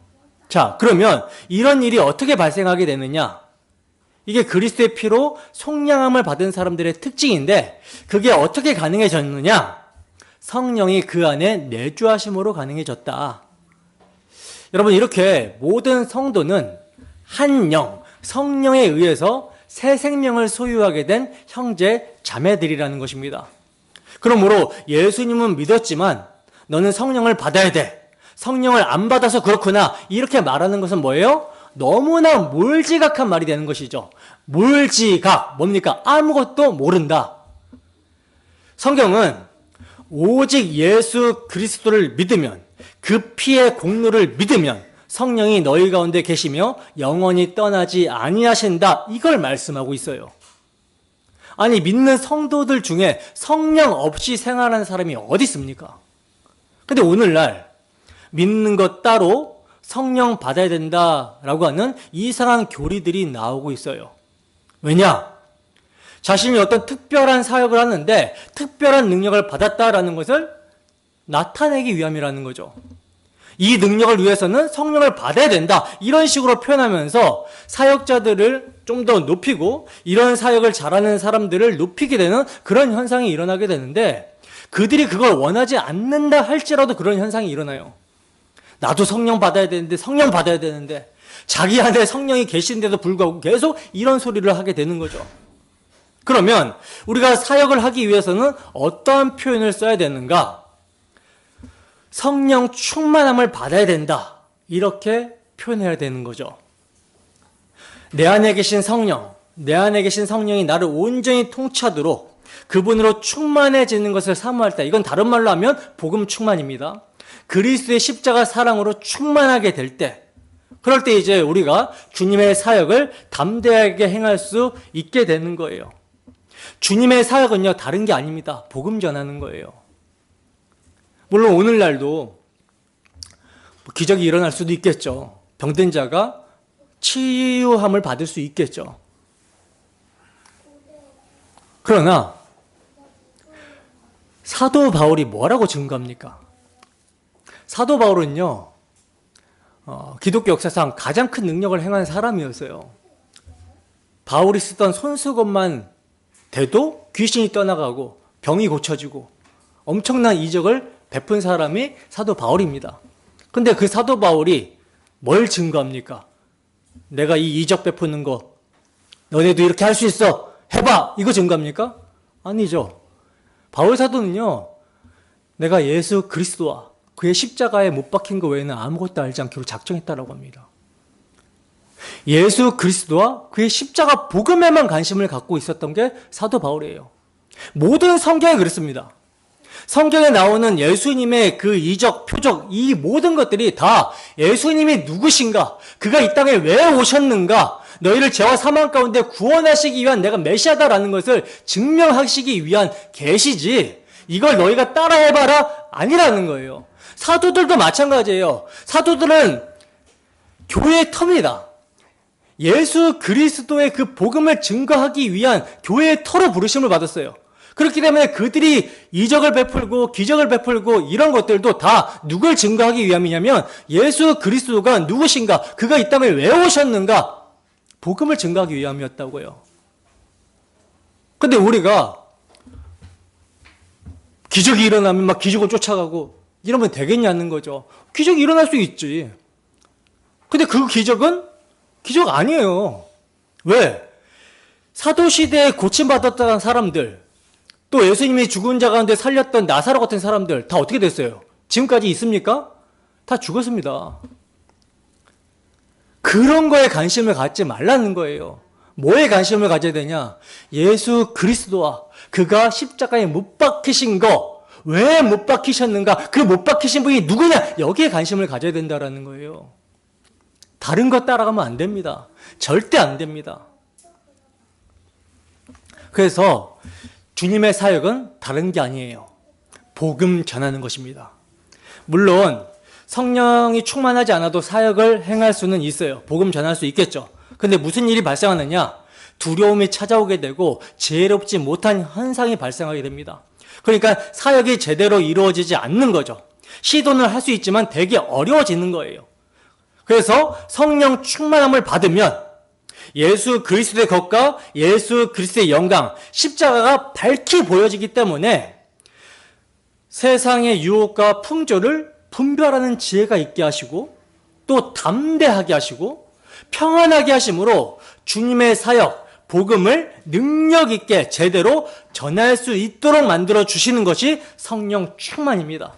자, 그러면 이런 일이 어떻게 발생하게 되느냐? 이게 그리스도의 피로 속량함을 받은 사람들의 특징인데 그게 어떻게 가능해졌느냐? 성령이 그 안에 내주하심으로 가능해졌다. 여러분, 이렇게 모든 성도는 한 영, 성령에 의해서 새 생명을 소유하게 된 형제 자매들이라는 것입니다. 그러므로 예수님은 믿었지만 너는 성령을 받아야 돼. 성령을 안 받아서 그렇구나. 이렇게 말하는 것은 뭐예요? 너무나 몰지각한 말이 되는 것이죠. 몰지각, 뭡니까? 아무것도 모른다. 성경은 오직 예수 그리스도를 믿으면, 그 피의 공로를 믿으면 성령이 너희 가운데 계시며 영원히 떠나지 아니하신다. 이걸 말씀하고 있어요. 아니, 믿는 성도들 중에 성령 없이 생활하는 사람이 어디 있습니까? 근데 오늘날 믿는 것 따로 성령 받아야 된다라고 하는 이상한 교리들이 나오고 있어요. 왜냐? 자신이 어떤 특별한 사역을 하는데 특별한 능력을 받았다라는 것을 나타내기 위함이라는 거죠. 이 능력을 위해서는 성령을 받아야 된다. 이런 식으로 표현하면서 사역자들을 좀 더 높이고 이런 사역을 잘하는 사람들을 높이게 되는 그런 현상이 일어나게 되는데 그들이 그걸 원하지 않는다 할지라도 그런 현상이 일어나요. 나도 성령 받아야 되는데, 성령 받아야 되는데, 자기 안에 성령이 계신데도 불구하고 계속 이런 소리를 하게 되는 거죠. 그러면 우리가 사역을 하기 위해서는 어떠한 표현을 써야 되는가? 성령 충만함을 받아야 된다. 이렇게 표현해야 되는 거죠. 내 안에 계신 성령, 내 안에 계신 성령이 나를 온전히 통치하도록 그분으로 충만해지는 것을 사모할 때, 이건 다른 말로 하면 복음 충만입니다. 그리스도의 십자가 사랑으로 충만하게 될 때, 그럴 때 이제 우리가 주님의 사역을 담대하게 행할 수 있게 되는 거예요. 주님의 사역은요, 다른 게 아닙니다. 복음 전하는 거예요. 물론 오늘날도 기적이 일어날 수도 있겠죠. 병든 자가 치유함을 받을 수 있겠죠. 그러나 사도 바울이 뭐라고 증거합니까? 사도 바울은요, 기독교 역사상 가장 큰 능력을 행한 사람이었어요. 바울이 쓰던 손수건만 대도 귀신이 떠나가고 병이 고쳐지고 엄청난 이적을 베푼 사람이 사도 바울입니다. 근데 그 사도 바울이 뭘 증거합니까? 내가 이 이적 베푸는 거 너네도 이렇게 할 수 있어, 해봐, 이거 증거합니까? 아니죠. 바울 사도는요, 내가 예수 그리스도와 그의 십자가에 못 박힌 거 외에는 아무것도 알지 않기로 작정했다라고 합니다. 예수 그리스도와 그의 십자가 복음에만 관심을 갖고 있었던 게 사도 바울이에요. 모든 성경에 그렇습니다. 성경에 나오는 예수님의 그 이적, 표적, 이 모든 것들이 다 예수님이 누구신가, 그가 이 땅에 왜 오셨는가, 너희를 죄와 사망 가운데 구원하시기 위한 내가 메시아다라는 것을 증명하시기 위한 계시지, 이걸 너희가 따라해봐라 아니라는 거예요. 사도들도 마찬가지예요. 사도들은 교회의 터입니다. 예수 그리스도의 그 복음을 증거하기 위한 교회의 터로 부르심을 받았어요. 그렇기 때문에 그들이 이적을 베풀고 기적을 베풀고 이런 것들도 다 누굴 증거하기 위함이냐면 예수 그리스도가 누구신가, 그가 이 땅에 왜 오셨는가, 복음을 증거하기 위함이었다고요. 근데 우리가 기적이 일어나면 막 기적을 쫓아가고 이러면 되겠냐는 거죠. 기적이 일어날 수 있지. 근데 그 기적은 기적 아니에요. 왜? 사도시대에 고침받았던 사람들, 또 예수님이 죽은 자 가운데 살렸던 나사로 같은 사람들 다 어떻게 됐어요? 지금까지 있습니까? 다 죽었습니다. 그런 거에 관심을 갖지 말라는 거예요. 뭐에 관심을 가져야 되냐? 예수 그리스도와 그가 십자가에 못 박히신 거, 왜 못 박히셨는가, 그 못 박히신 분이 누구냐, 여기에 관심을 가져야 된다는 거예요. 다른 거 따라가면 안 됩니다. 절대 안 됩니다. 그래서 주님의 사역은 다른 게 아니에요. 복음 전하는 것입니다. 물론 성령이 충만하지 않아도 사역을 행할 수는 있어요. 복음 전할 수 있겠죠. 근데 무슨 일이 발생하느냐? 두려움이 찾아오게 되고 지혜롭지 못한 현상이 발생하게 됩니다. 그러니까 사역이 제대로 이루어지지 않는 거죠. 시도는 할 수 있지만 되게 어려워지는 거예요. 그래서 성령 충만함을 받으면 예수 그리스도의 것과 예수 그리스도의 영광, 십자가가 밝히 보여지기 때문에 세상의 유혹과 풍조를 분별하는 지혜가 있게 하시고 또 담대하게 하시고 평안하게 하심으로 주님의 사역, 복음을 능력 있게 제대로 전할 수 있도록 만들어 주시는 것이 성령 충만입니다.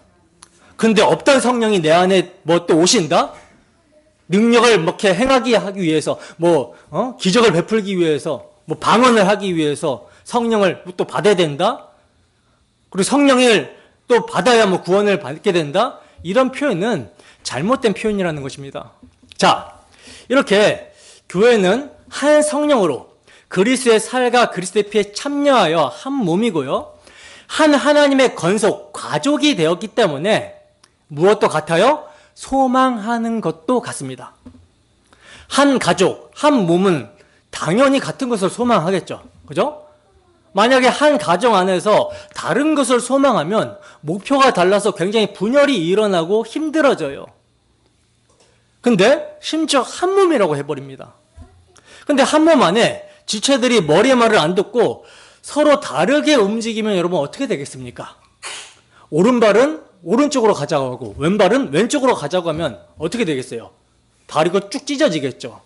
근데 없던 성령이 내 안에 뭐 또 오신다? 능력을 이렇게 행하기 하기 위해서 기적을 베풀기 위해서 방언을 하기 위해서 성령을 또 받아야 된다? 그리고 성령을 또 받아야 구원을 받게 된다? 이런 표현은 잘못된 표현이라는 것입니다. 자, 이렇게 교회는 한 성령으로 그리스도의 살과 그리스도의 피에 참여하여 한 몸이고요. 한 하나님의 건속, 가족이 되었기 때문에 무엇도 같아요? 소망하는 것도 같습니다. 한 가족, 한 몸은 당연히 같은 것을 소망하겠죠. 그죠? 만약에 한 가정 안에서 다른 것을 소망하면 목표가 달라서 굉장히 분열이 일어나고 힘들어져요. 근데 심지어 한 몸이라고 해버립니다. 근데 한 몸 안에 지체들이 머리의 말을 안 듣고 서로 다르게 움직이면 여러분 어떻게 되겠습니까? 오른발은 오른쪽으로 가자고 하고 왼발은 왼쪽으로 가자고 하면 어떻게 되겠어요? 다리가 쭉 찢어지겠죠.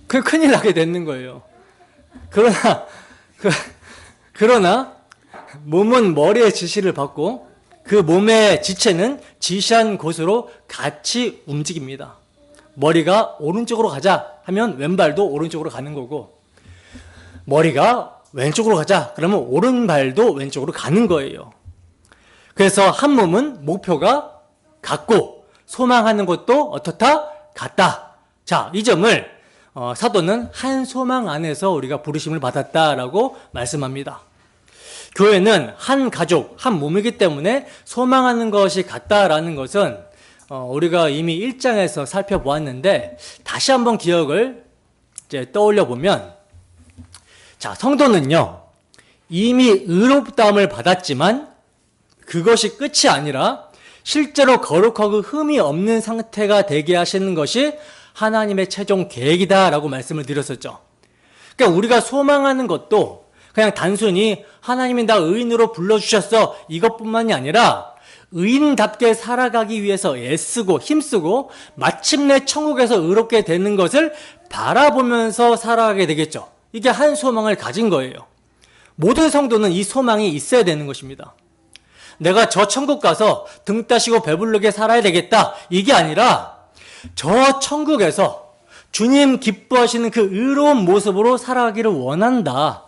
큰일 나게 되는 거예요. 그러나 몸은 머리의 지시를 받고 그 몸의 지체는 지시한 곳으로 같이 움직입니다. 머리가 오른쪽으로 가자 하면 왼발도 오른쪽으로 가는 거고, 머리가 왼쪽으로 가자 그러면 오른발도 왼쪽으로 가는 거예요. 그래서 한 몸은 목표가 같고 소망하는 것도 어떻다? 같다. 자, 이 점을 사도는 한 소망 안에서 우리가 부르심을 받았다라고 말씀합니다. 교회는 한 가족, 한 몸이기 때문에 소망하는 것이 같다라는 것은 우리가 이미 1장에서 살펴보았는데 다시 한번 기억을 이제 떠올려 보면, 자, 성도는요 이미 의롭다함을 받았지만 그것이 끝이 아니라 실제로 거룩하고 흠이 없는 상태가 되게 하시는 것이 하나님의 최종 계획이다라고 말씀을 드렸었죠. 그러니까 우리가 소망하는 것도 그냥 단순히 하나님이 나 의인으로 불러주셨어 이것뿐만이 아니라 의인답게 살아가기 위해서 애쓰고 힘쓰고 마침내 천국에서 의롭게 되는 것을 바라보면서 살아가게 되겠죠. 이게 한 소망을 가진 거예요. 모든 성도는 이 소망이 있어야 되는 것입니다. 내가 저 천국 가서 등 따시고 배부르게 살아야 되겠다 이게 아니라 저 천국에서 주님 기뻐하시는 그 의로운 모습으로 살아가기를 원한다.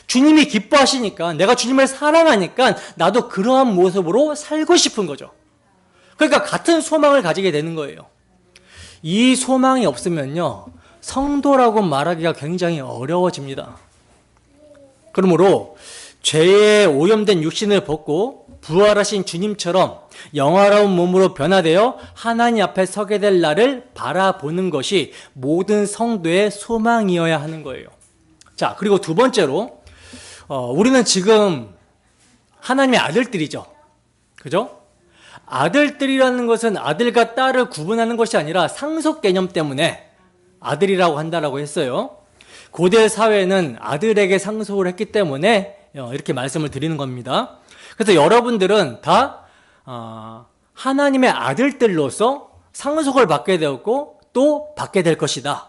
주님이 기뻐하시니까, 내가 주님을 사랑하니까 나도 그러한 모습으로 살고 싶은 거죠. 그러니까 같은 소망을 가지게 되는 거예요. 이 소망이 없으면요 성도라고 말하기가 굉장히 어려워집니다. 그러므로 죄에 오염된 육신을 벗고 부활하신 주님처럼 영화로운 몸으로 변화되어 하나님 앞에 서게 될 날을 바라보는 것이 모든 성도의 소망이어야 하는 거예요. 자, 그리고 두 번째로 우리는 지금 하나님의 아들들이죠. 그죠? 아들들이라는 것은 아들과 딸을 구분하는 것이 아니라 상속 개념 때문에 아들이라고 한다라고 했어요. 고대 사회는 아들에게 상속을 했기 때문에 이렇게 말씀을 드리는 겁니다. 그래서 여러분들은 다 하나님의 아들들로서 상속을 받게 되었고 또 받게 될 것이다.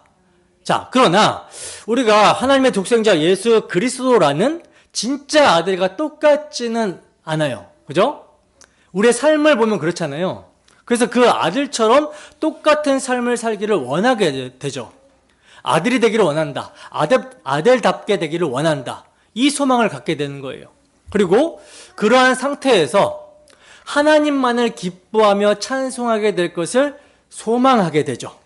자, 그러나 우리가 하나님의 독생자 예수 그리스도라는 진짜 아들과 똑같지는 않아요. 그죠? 우리의 삶을 보면 그렇잖아요. 그래서 그 아들처럼 똑같은 삶을 살기를 원하게 되죠. 아들이 되기를 원한다. 아들답게 되기를 원한다. 이 소망을 갖게 되는 거예요. 그리고 그러한 상태에서 하나님만을 기뻐하며 찬송하게 될 것을 소망하게 되죠.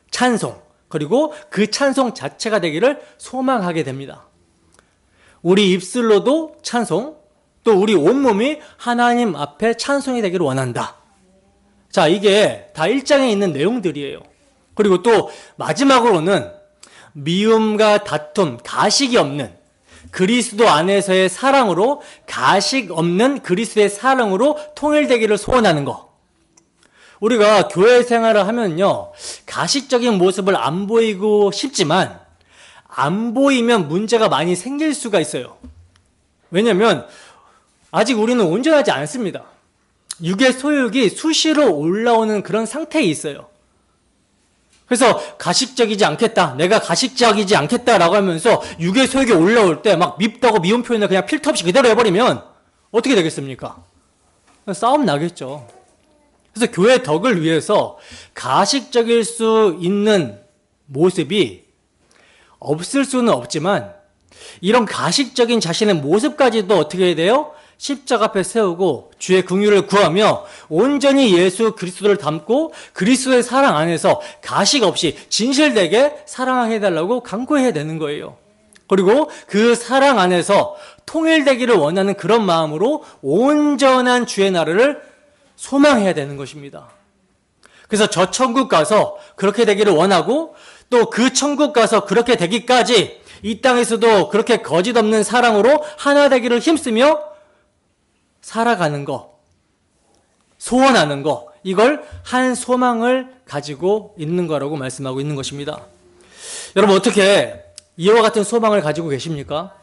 찬송. 그리고 그 찬송 자체가 되기를 소망하게 됩니다. 우리 입술로도 찬송, 또 우리 온몸이 하나님 앞에 찬송이 되기를 원한다. 자, 이게 다 1장에 있는 내용들이에요. 그리고 또 마지막으로는 미움과 다툼, 가식이 없는 그리스도 안에서의 사랑으로, 가식 없는 그리스도의 사랑으로 통일되기를 소원하는 것. 우리가 교회 생활을 하면요 가식적인 모습을 안 보이고 싶지만 안 보이면 문제가 많이 생길 수가 있어요. 왜냐하면 아직 우리는 온전하지 않습니다. 육의 소욕이 수시로 올라오는 그런 상태에 있어요. 그래서 가식적이지 않겠다, 내가 가식적이지 않겠다라고 하면서 육의 소욕이 올라올 때 막 밉다고 미운 표현을 그냥 필터 없이 그대로 해버리면 어떻게 되겠습니까? 싸움 나겠죠. 그래서 교회 덕을 위해서 가식적일 수 있는 모습이 없을 수는 없지만 이런 가식적인 자신의 모습까지도 어떻게 해야 돼요? 십자가 앞에 세우고 주의 긍휼을 구하며 온전히 예수 그리스도를 닮고 그리스도의 사랑 안에서 가식 없이 진실되게 사랑하게 해달라고 간구해야 되는 거예요. 그리고 그 사랑 안에서 통일되기를 원하는 그런 마음으로 온전한 주의 나라를 소망해야 되는 것입니다. 그래서 저 천국 가서 그렇게 되기를 원하고 또 그 천국 가서 그렇게 되기까지 이 땅에서도 그렇게 거짓 없는 사랑으로 하나 되기를 힘쓰며 살아가는 거, 소원하는 거, 이걸 한 소망을 가지고 있는 거라고 말씀하고 있는 것입니다. 여러분 어떻게 이와 같은 소망을 가지고 계십니까?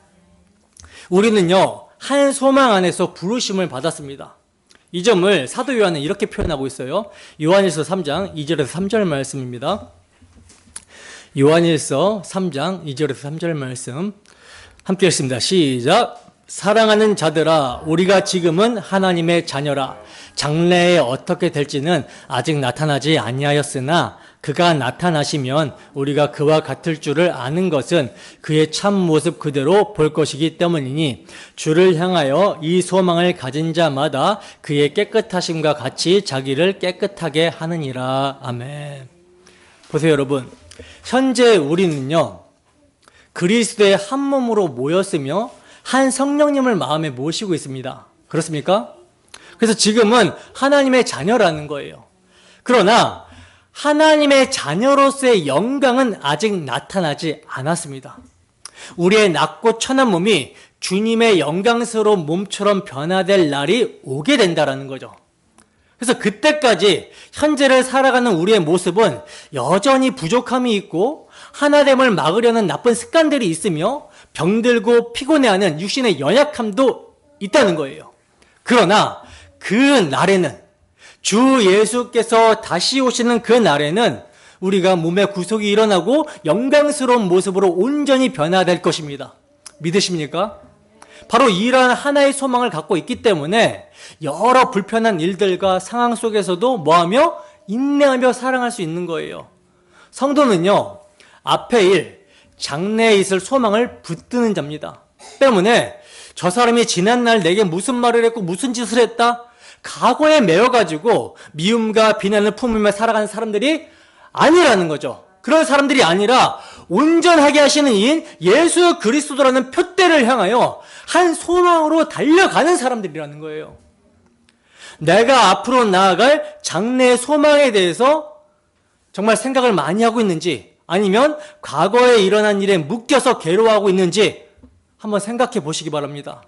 우리는요 한 소망 안에서 부르심을 받았습니다. 이 점을 사도 요한은 이렇게 표현하고 있어요. 요한일서 3장 2절에서 3절 말씀입니다. 요한일서 3장 2절에서 3절 말씀 함께 읽습니다. 시작. 사랑하는 자들아, 우리가 지금은 하나님의 자녀라. 장래에 어떻게 될지는 아직 나타나지 아니하였으나 그가 나타나시면 우리가 그와 같을 줄을 아는 것은 그의 참 모습 그대로 볼 것이기 때문이니 주를 향하여 이 소망을 가진 자마다 그의 깨끗하심과 같이 자기를 깨끗하게 하느니라. 아멘. 보세요, 여러분. 현재 우리는요, 그리스도의 한 몸으로 모였으며 한 성령님을 마음에 모시고 있습니다. 그렇습니까? 그래서 지금은 하나님의 자녀라는 거예요. 그러나 하나님의 자녀로서의 영광은 아직 나타나지 않았습니다. 우리의 낮고 천한 몸이 주님의 영광스러운 몸처럼 변화될 날이 오게 된다는 거죠. 그래서 그때까지 현재를 살아가는 우리의 모습은 여전히 부족함이 있고 하나됨을 막으려는 나쁜 습관들이 있으며 병들고 피곤해하는 육신의 연약함도 있다는 거예요. 그러나 그 날에는, 주 예수께서 다시 오시는 그 날에는 우리가 몸의 구속이 일어나고 영광스러운 모습으로 온전히 변화될 것입니다. 믿으십니까? 바로 이러한 하나의 소망을 갖고 있기 때문에 여러 불편한 일들과 상황 속에서도 뭐하며? 인내하며 사랑할 수 있는 거예요. 성도는요, 앞의 일, 장래에 있을 소망을 붙드는 자입니다. 때문에 저 사람이 지난날 내게 무슨 말을 했고 무슨 짓을 했다? 과거에 매여가지고 미움과 비난을 품으며 살아가는 사람들이 아니라는 거죠. 그런 사람들이 아니라 온전하게 하시는 이인 예수 그리스도라는 표대를 향하여 한 소망으로 달려가는 사람들이라는 거예요. 내가 앞으로 나아갈 장래의 소망에 대해서 정말 생각을 많이 하고 있는지, 아니면 과거에 일어난 일에 묶여서 괴로워하고 있는지 한번 생각해 보시기 바랍니다.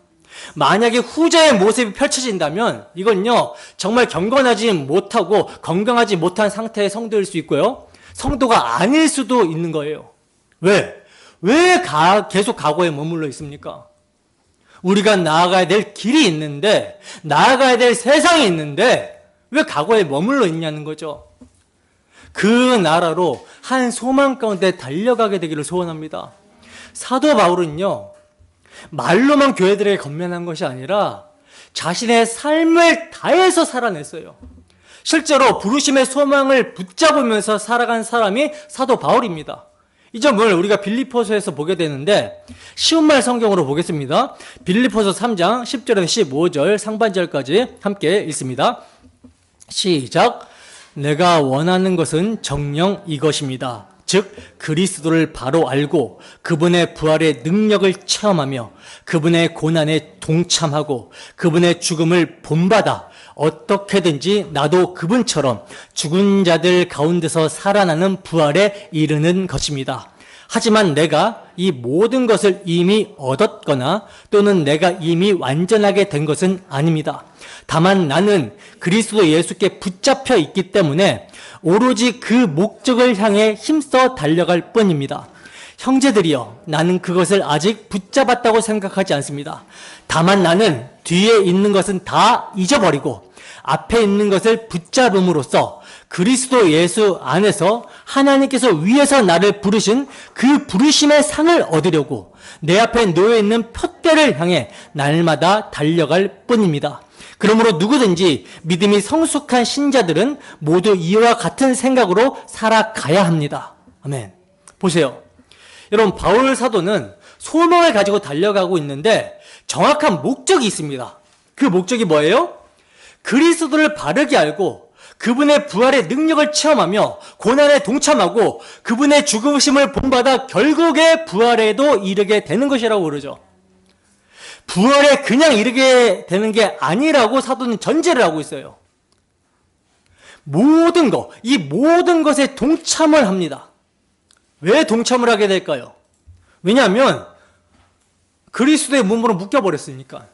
만약에 후자의 모습이 펼쳐진다면 이건요, 정말 경건하지 못하고 건강하지 못한 상태의 성도일 수 있고요, 성도가 아닐 수도 있는 거예요. 왜 계속 과거에 머물러 있습니까? 우리가 나아가야 될 길이 있는데, 나아가야 될 세상이 있는데 왜 과거에 머물러 있냐는 거죠. 그 나라로 한 소망 가운데 달려가게 되기를 소원합니다. 사도 바울은요, 말로만 교회들에게 건면한 것이 아니라 자신의 삶을 다해서 살아냈어요. 실제로 부르심의 소망을 붙잡으면서 살아간 사람이 사도 바울입니다. 이 점을 우리가 빌립보서에서 보게 되는데, 쉬운 말 성경으로 보겠습니다. 빌립보서 3장 10절에서 15절 상반절까지 함께 읽습니다. 시작. 내가 원하는 것은 정녕 이것입니다. 즉 그리스도를 바로 알고 그분의 부활의 능력을 체험하며 그분의 고난에 동참하고 그분의 죽음을 본받아 어떻게든지 나도 그분처럼 죽은 자들 가운데서 살아나는 부활에 이르는 것입니다. 하지만 내가 이 모든 것을 이미 얻었거나 또는 내가 이미 완전하게 된 것은 아닙니다. 다만 나는 그리스도 예수께 붙잡혀 있기 때문에 오로지 그 목적을 향해 힘써 달려갈 뿐입니다. 형제들이여, 나는 그것을 아직 붙잡았다고 생각하지 않습니다. 다만 나는 뒤에 있는 것은 다 잊어버리고 앞에 있는 것을 붙잡음으로써 그리스도 예수 안에서 하나님께서 위에서 나를 부르신 그 부르심의 상을 얻으려고 내 앞에 놓여있는 표대를 향해 날마다 달려갈 뿐입니다. 그러므로 누구든지 믿음이 성숙한 신자들은 모두 이와 같은 생각으로 살아가야 합니다. 아멘. 보세요. 여러분, 바울 사도는 소망을 가지고 달려가고 있는데 정확한 목적이 있습니다. 그 목적이 뭐예요? 그리스도를 바르게 알고 그분의 부활의 능력을 체험하며 고난에 동참하고 그분의 죽으심을 본받아 결국에 부활에도 이르게 되는 것이라고 그러죠. 부활에 그냥 이르게 되는 게 아니라고 사도는 전제를 하고 있어요. 이 모든 것에 동참을 합니다. 왜 동참을 하게 될까요? 왜냐하면 그리스도의 몸으로 묶여버렸으니까.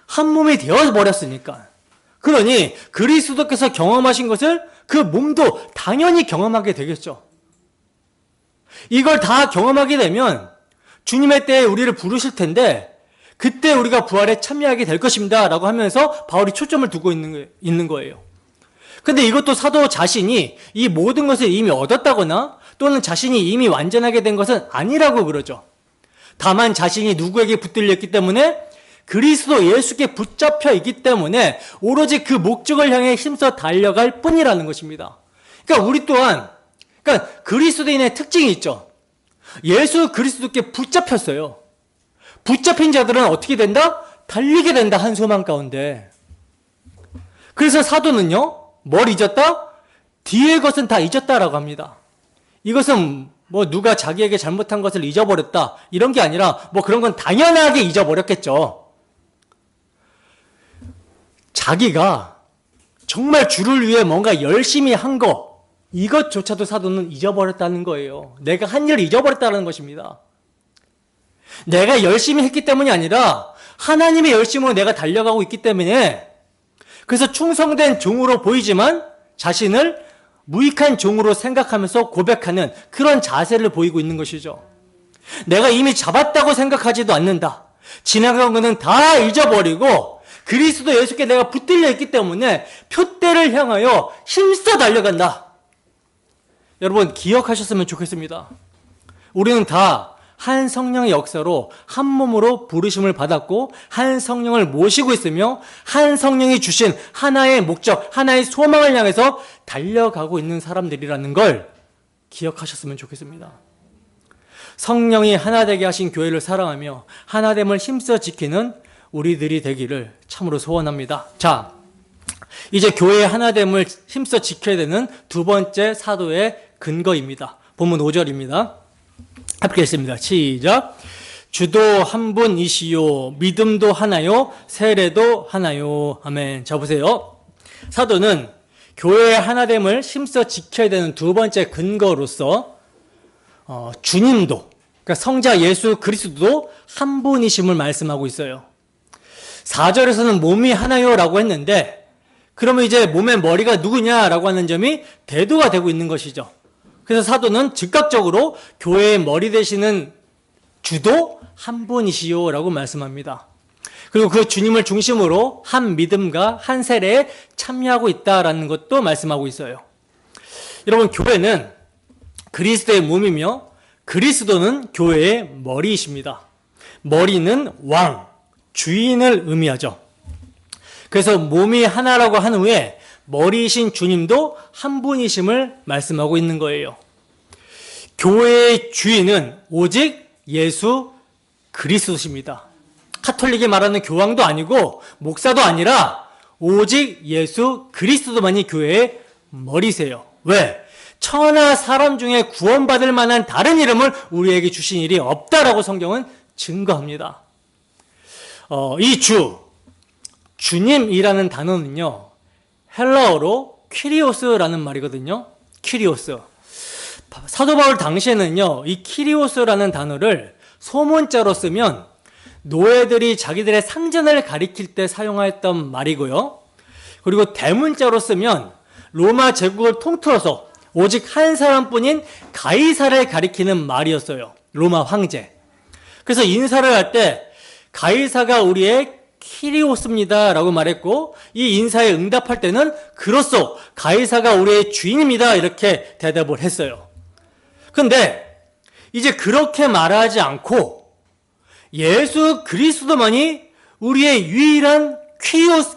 한 몸이 되어버렸으니까. 그러니 그리스도께서 경험하신 것을 그 몸도 당연히 경험하게 되겠죠. 이걸 다 경험하게 되면 주님의 때에 우리를 부르실 텐데 그때 우리가 부활에 참여하게 될 것입니다 라고 하면서 바울이 초점을 두고 있는 거예요. 근데 이것도 사도 자신이 이 모든 것을 이미 얻었다거나 또는 자신이 이미 완전하게 된 것은 아니라고 그러죠. 다만 자신이 누구에게 붙들려 있기 때문에 그리스도 예수께 붙잡혀 있기 때문에 오로지 그 목적을 향해 힘써 달려갈 뿐이라는 것입니다. 그러니까 우리 또한 그리스도인의 특징이 있죠. 예수 그리스도께 붙잡혔어요. 붙잡힌 자들은 어떻게 된다? 달리게 된다, 한 소망 가운데. 그래서 사도는요, 뭘 잊었다? 뒤의 것은 다 잊었다라고 합니다. 이것은 뭐 누가 자기에게 잘못한 것을 잊어버렸다 이런 게 아니라 뭐 그런 건 당연하게 잊어버렸겠죠. 자기가 정말 주를 위해 뭔가 열심히 한 거, 이것조차도 사도는 잊어버렸다는 거예요. 내가 한 일을 잊어버렸다는 것입니다. 내가 열심히 했기 때문이 아니라 하나님의 열심으로 내가 달려가고 있기 때문에, 그래서 충성된 종으로 보이지만 자신을 무익한 종으로 생각하면서 고백하는 그런 자세를 보이고 있는 것이죠. 내가 이미 잡았다고 생각하지도 않는다. 지나간 것은 다 잊어버리고 그리스도 예수께 내가 붙들려 있기 때문에 표대를 향하여 힘써 달려간다. 여러분 기억하셨으면 좋겠습니다. 우리는 다 한 성령의 역사로 한 몸으로 부르심을 받았고 한 성령을 모시고 있으며 한 성령이 주신 하나의 목적, 하나의 소망을 향해서 달려가고 있는 사람들이라는 걸 기억하셨으면 좋겠습니다. 성령이 하나 되게 하신 교회를 사랑하며 하나됨을 힘써 지키는 우리들이 되기를 참으로 소원합니다. 자, 이제 교회의 하나됨을 힘써 지켜야 되는 두 번째 사도의 근거입니다. 본문 5절입니다. 함께 읽습니다. 시작. 주도 한 분이시요 믿음도 하나요 세례도 하나요. 아멘. 자 보세요. 사도는 교회의 하나됨을 힘써 지켜야 되는 두 번째 근거로서 주님도, 그러니까 성자 예수 그리스도도 한 분이심을 말씀하고 있어요. 4절에서는 몸이 하나요 라고 했는데, 그러면 이제 몸의 머리가 누구냐라고 하는 점이 대두가 되고 있는 것이죠. 그래서 사도는 즉각적으로 교회의 머리 되시는 주도 한 분이시요 라고 말씀합니다. 그리고 그 주님을 중심으로 한 믿음과 한 세례에 참여하고 있다라는 것도 말씀하고 있어요. 여러분, 교회는 그리스도의 몸이며 그리스도는 교회의 머리이십니다. 머리는 왕, 주인을 의미하죠. 그래서 몸이 하나라고 한 후에 머리이신 주님도 한 분이심을 말씀하고 있는 거예요. 교회의 주인은 오직 예수 그리스도십니다. 카톨릭이 말하는 교황도 아니고 목사도 아니라 오직 예수 그리스도만이 교회의 머리세요. 왜? 천하 사람 중에 구원받을 만한 다른 이름을 우리에게 주신 일이 없다라고 성경은 증거합니다. 이 주님이라는 단어는요, 헬라어로 키리오스라는 말이거든요. 키리오스. 사도 바울 당시에는요, 이 키리오스라는 단어를 소문자로 쓰면 노예들이 자기들의 상전을 가리킬 때 사용하였던 말이고요. 그리고 대문자로 쓰면 로마 제국을 통틀어서 오직 한 사람뿐인 가이사를 가리키는 말이었어요. 로마 황제. 그래서 인사를 할 때 가이사가 우리의 키리오스입니다 라고 말했고, 이 인사에 응답할 때는 그로써 가이사가 우리의 주인입니다 이렇게 대답을 했어요. 근데 이제 그렇게 말하지 않고 예수 그리스도만이 우리의 유일한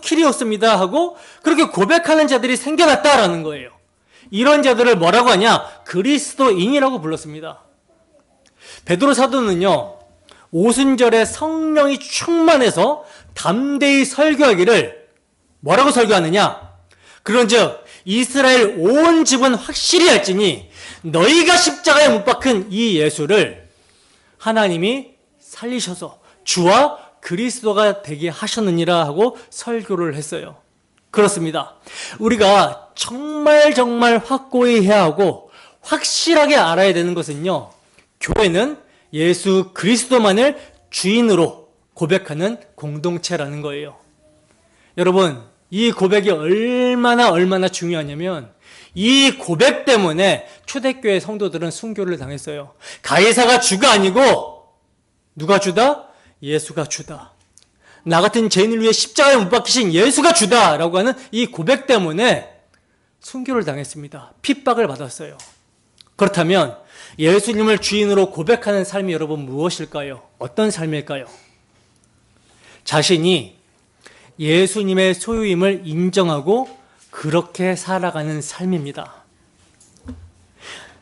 키리오스입니다 하고 그렇게 고백하는 자들이 생겨났다라는 거예요. 이런 자들을 뭐라고 하냐? 그리스도인이라고 불렀습니다. 베드로 사도는요, 오순절에 성령이 충만해서 담대히 설교하기를 뭐라고 설교하느냐? 그런즉 이스라엘 온 집은 확실히 알지니 너희가 십자가에 못 박힌 이 예수를 하나님이 살리셔서 주와 그리스도가 되게 하셨느니라 하고 설교를 했어요. 그렇습니다. 우리가 정말 확고히 해야 하고 확실하게 알아야 되는 것은요, 교회는 예수 그리스도만을 주인으로 고백하는 공동체라는 거예요. 여러분, 이 고백이 얼마나 중요하냐면 이 고백 때문에 초대교회 성도들은 순교를 당했어요. 가이사가 주가 아니고 누가 주다? 예수가 주다. 나 같은 죄인을 위해 십자가에 못 박히신 예수가 주다 라고 하는 이 고백 때문에 순교를 당했습니다. 핍박을 받았어요. 그렇다면 예수님을 주인으로 고백하는 삶이 여러분 무엇일까요? 어떤 삶일까요? 자신이 예수님의 소유임을 인정하고 그렇게 살아가는 삶입니다.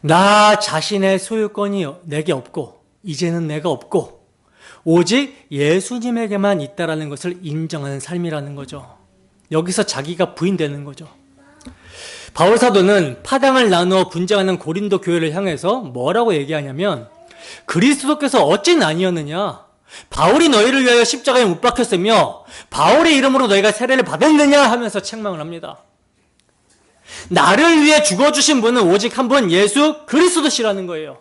나 자신의 소유권이 내게 없고 이제는 내가 없고 오직 예수님에게만 있다라는 것을 인정하는 삶이라는 거죠. 여기서 자기가 부인되는 거죠. 바울 사도는 파당을 나누어 분쟁하는 고린도 교회를 향해서 뭐라고 얘기하냐면 그리스도께서 어찌 아니었느냐? 바울이 너희를 위하여 십자가에 못 박혔으며 바울의 이름으로 너희가 세례를 받았느냐 하면서 책망을 합니다. 나를 위해 죽어주신 분은 오직 한 분 예수 그리스도시라는 거예요.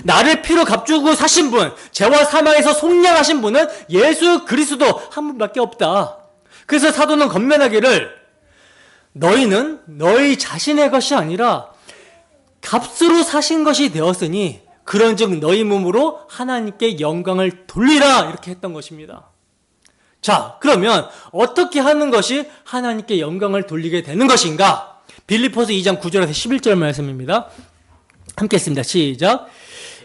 나를 피로 값주고 사신 분, 죄와 사망에서 속량하신 분은 예수 그리스도 한 분밖에 없다. 그래서 사도는 건면하기를 너희는 너희 자신의 것이 아니라 값으로 사신 것이 되었으니 그런즉 너희 몸으로 하나님께 영광을 돌리라 이렇게 했던 것입니다. 자, 그러면 어떻게 하는 것이 하나님께 영광을 돌리게 되는 것인가? 빌립보서 2장 9절에서 11절 말씀입니다. 함께 했습니다. 시작.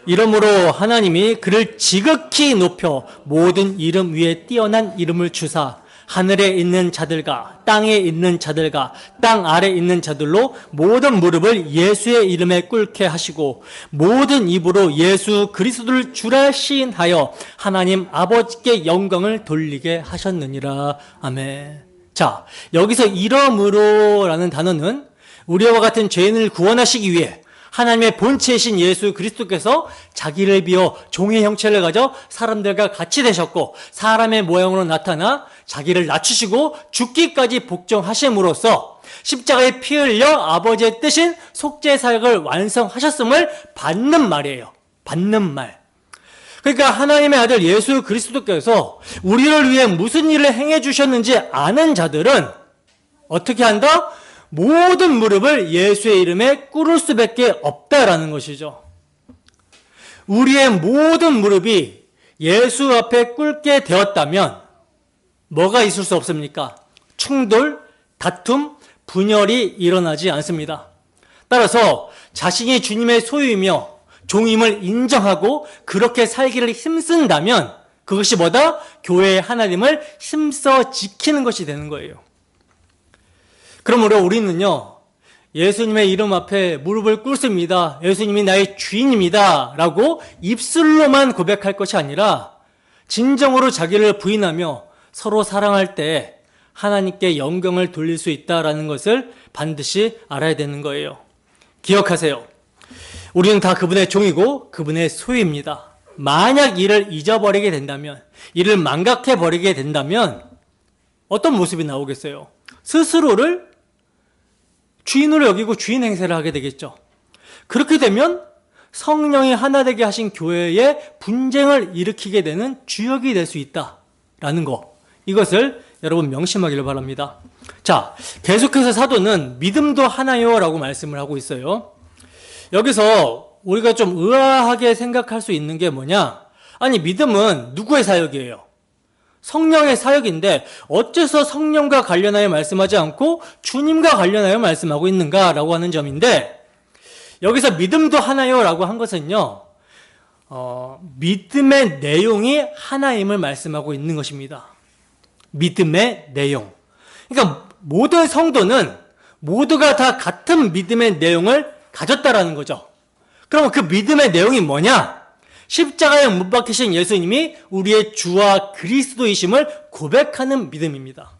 이러므로 하나님이 그를 지극히 높여 모든 이름 위에 뛰어난 이름을 주사 하늘에 있는 자들과 땅에 있는 자들과 땅 아래 있는 자들로 모든 무릎을 예수의 이름에 꿇게 하시고 모든 입으로 예수 그리스도를 주라 시인하여 하나님 아버지께 영광을 돌리게 하셨느니라. 아멘. 자, 여기서 이러므로라는 단어는 우리와 같은 죄인을 구원하시기 위해 하나님의 본체이신 예수 그리스도께서 자기를 비워 종의 형체를 가져 사람들과 같이 되셨고 사람의 모양으로 나타나 자기를 낮추시고 죽기까지 복종하심으로써 십자가에 피 흘려 아버지의 뜻인 속죄 사역을 완성하셨음을 받는 말이에요. 받는 말. 그러니까 하나님의 아들 예수 그리스도께서 우리를 위해 무슨 일을 행해 주셨는지 아는 자들은 어떻게 한다? 모든 무릎을 예수의 이름에 꿇을 수밖에 없다라는 것이죠. 우리의 모든 무릎이 예수 앞에 꿇게 되었다면 뭐가 있을 수 없습니까? 충돌, 다툼, 분열이 일어나지 않습니다. 따라서 자신이 주님의 소유이며 종임을 인정하고 그렇게 살기를 힘쓴다면 그것이 뭐다? 교회의 하나님을 힘써 지키는 것이 되는 거예요. 그러므로 우리는요, 예수님의 이름 앞에 무릎을 꿇습니다. 예수님이 나의 주인입니다. 라고 입술로만 고백할 것이 아니라 진정으로 자기를 부인하며 서로 사랑할 때 하나님께 영광을 돌릴 수 있다라는 것을 반드시 알아야 되는 거예요. 기억하세요. 우리는 다 그분의 종이고 그분의 소유입니다. 만약 이를 잊어버리게 된다면, 이를 망각해버리게 된다면 어떤 모습이 나오겠어요? 스스로를 주인으로 여기고 주인 행세를 하게 되겠죠. 그렇게 되면 성령이 하나 되게 하신 교회에 분쟁을 일으키게 되는 주역이 될 수 있다라는 거, 이것을 여러분 명심하기를 바랍니다. 자, 계속해서 사도는 믿음도 하나요 라고 말씀을 하고 있어요. 여기서 우리가 좀 의아하게 생각할 수 있는 게 뭐냐? 아니, 믿음은 누구의 사역이에요? 성령의 사역인데 어째서 성령과 관련하여 말씀하지 않고 주님과 관련하여 말씀하고 있는가라고 하는 점인데, 여기서 믿음도 하나요 라고 한 것은요, 믿음의 내용이 하나임을 말씀하고 있는 것입니다. 믿음의 내용. 그러니까 모든 성도는 모두가 다 같은 믿음의 내용을 가졌다라는 거죠. 그럼 그 믿음의 내용이 뭐냐? 십자가에 못 박히신 예수님이 우리의 주와 그리스도이심을 고백하는 믿음입니다.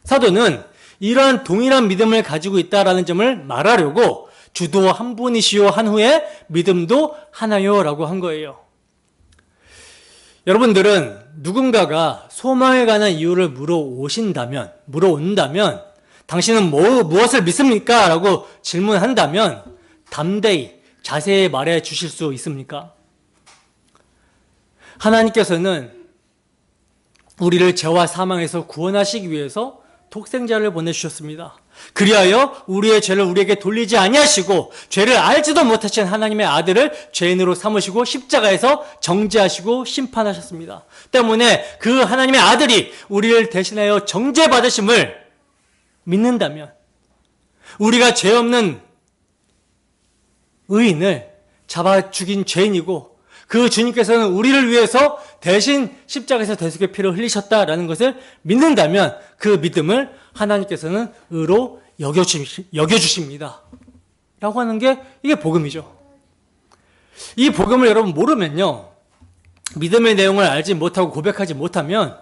사도는 이러한 동일한 믿음을 가지고 있다라는 점을 말하려고 주도 한 분이시요 한 후에 믿음도 하나요 라고 한 거예요. 여러분들은 누군가가 소망에 관한 이유를 물어온다면 당신은 무엇을 믿습니까? 라고 질문한다면 담대히 자세히 말해 주실 수 있습니까? 하나님께서는 우리를 죄와 사망에서 구원하시기 위해서 독생자를 보내주셨습니다. 그리하여 우리의 죄를 우리에게 돌리지 아니하시고 죄를 알지도 못하신 하나님의 아들을 죄인으로 삼으시고 십자가에서 정죄하시고 심판하셨습니다. 때문에 그 하나님의 아들이 우리를 대신하여 정죄받으심을 믿는다면, 우리가 죄 없는 의인을 잡아 죽인 죄인이고 그 주님께서는 우리를 위해서 대신 십자가에서 대속의 피를 흘리셨다라는 것을 믿는다면, 그 믿음을 하나님께서는 의로 여겨주십니다 라고 하는 게 이게 복음이죠. 이 복음을 여러분 모르면요, 믿음의 내용을 알지 못하고 고백하지 못하면,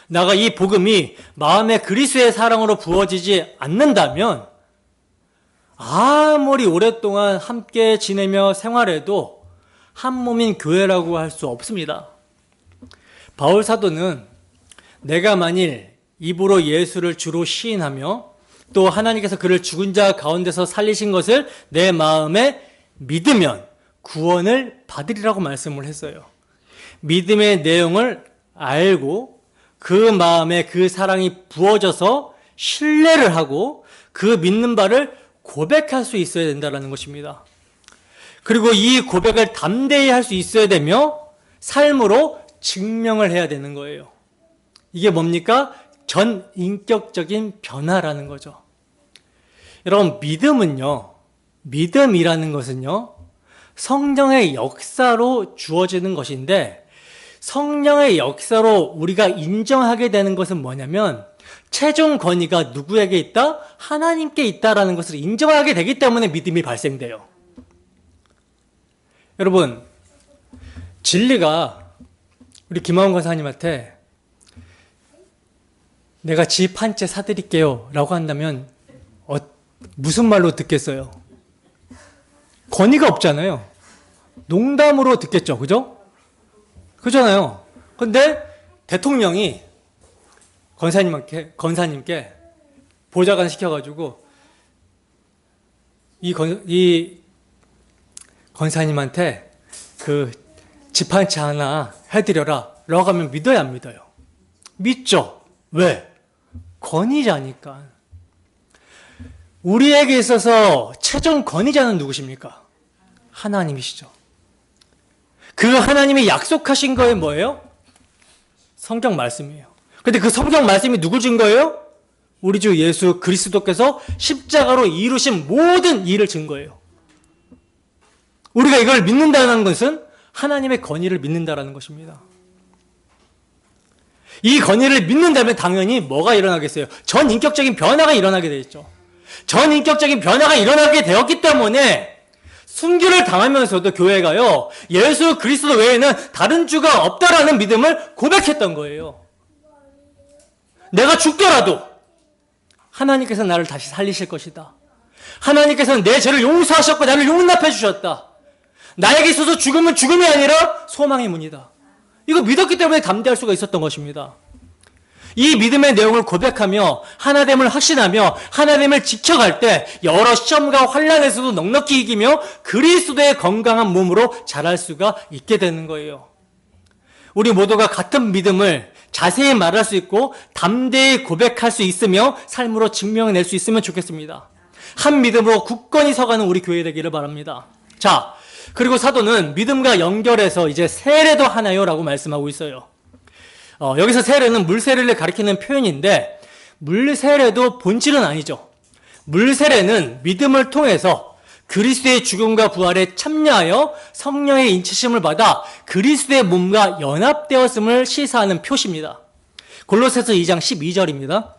나가 이 복음이 마음에 그리스도의 사랑으로 부어지지 않는다면 아무리 오랫동안 함께 지내며 생활해도 한 몸인 교회라고 할 수 없습니다. 바울 사도는 내가 만일 입으로 예수를 주로 시인하며 또 하나님께서 그를 죽은 자 가운데서 살리신 것을 내 마음에 믿으면 구원을 받으리라고 말씀을 했어요. 믿음의 내용을 알고 그 마음에 그 사랑이 부어져서 신뢰를 하고 그 믿는 바를 고백할 수 있어야 된다는 것입니다. 그리고 이 고백을 담대히 할 수 있어야 되며 삶으로 증명을 해야 되는 거예요. 이게 뭡니까? 전인격적인 변화라는 거죠. 여러분, 믿음이라는 것은요, 성령의 역사로 주어지는 것인데, 성령의 역사로 우리가 인정하게 되는 것은 뭐냐면, 최종 권위가 누구에게 있다? 하나님께 있다라는 것을 인정하게 되기 때문에 믿음이 발생돼요. 여러분, 진리가 우리 김하원 권사님한테 내가 집 한 채 사드릴게요 라고 한다면 무슨 말로 듣겠어요? 권위가 없잖아요. 농담으로 듣겠죠. 그죠? 그렇잖아요. 근데 대통령이 권사님께 보좌관 시켜가지고 이 권사님한테 그 집 한 채 하나 해드려라 라고 하면 믿어야 안 믿어요? 믿죠. 왜? 권위자니까. 우리에게 있어서 최종 권위자는 누구십니까? 하나님이시죠. 그 하나님이 약속하신 거에 뭐예요? 성경 말씀이에요. 근데 그 성경 말씀이 누굴 준 거예요? 우리 주 예수 그리스도께서 십자가로 이루신 모든 일을 준 거예요. 우리가 이걸 믿는다는 것은 하나님의 권위를 믿는다라는 것입니다. 이 권위를 믿는다면 당연히 뭐가 일어나겠어요? 전인격적인 변화가 일어나게 되어 있죠. 전인격적인 변화가 일어나게 되었기 때문에 순교를 당하면서도 교회가요, 예수 그리스도 외에는 다른 주가 없다라는 믿음을 고백했던 거예요. 내가 죽더라도 하나님께서 나를 다시 살리실 것이다. 하나님께서는 내 죄를 용서하셨고 나를 용납해 주셨다. 나에게 있어서 죽음은 죽음이 아니라 소망의 문이다. 이거 믿었기 때문에 담대할 수가 있었던 것입니다. 이 믿음의 내용을 고백하며 하나됨을 확신하며 하나됨을 지켜갈 때 여러 시험과 환난에서도 넉넉히 이기며 그리스도의 건강한 몸으로 자랄 수가 있게 되는 거예요. 우리 모두가 같은 믿음을 자세히 말할 수 있고 담대히 고백할 수 있으며 삶으로 증명해낼 수 있으면 좋겠습니다. 한 믿음으로 굳건히 서가는 우리 교회 되기를 바랍니다. 자, 그리고 사도는 믿음과 연결해서 이제 세례도 하나요? 라고 말씀하고 있어요. 여기서 세례는 물세례를 가리키는 표현인데 물세례도 본질은 아니죠. 물세례는 믿음을 통해서 그리스도의 죽음과 부활에 참여하여 성령의 인치심을 받아 그리스도의 몸과 연합되었음을 시사하는 표시입니다. 골로새서 2장 12절입니다.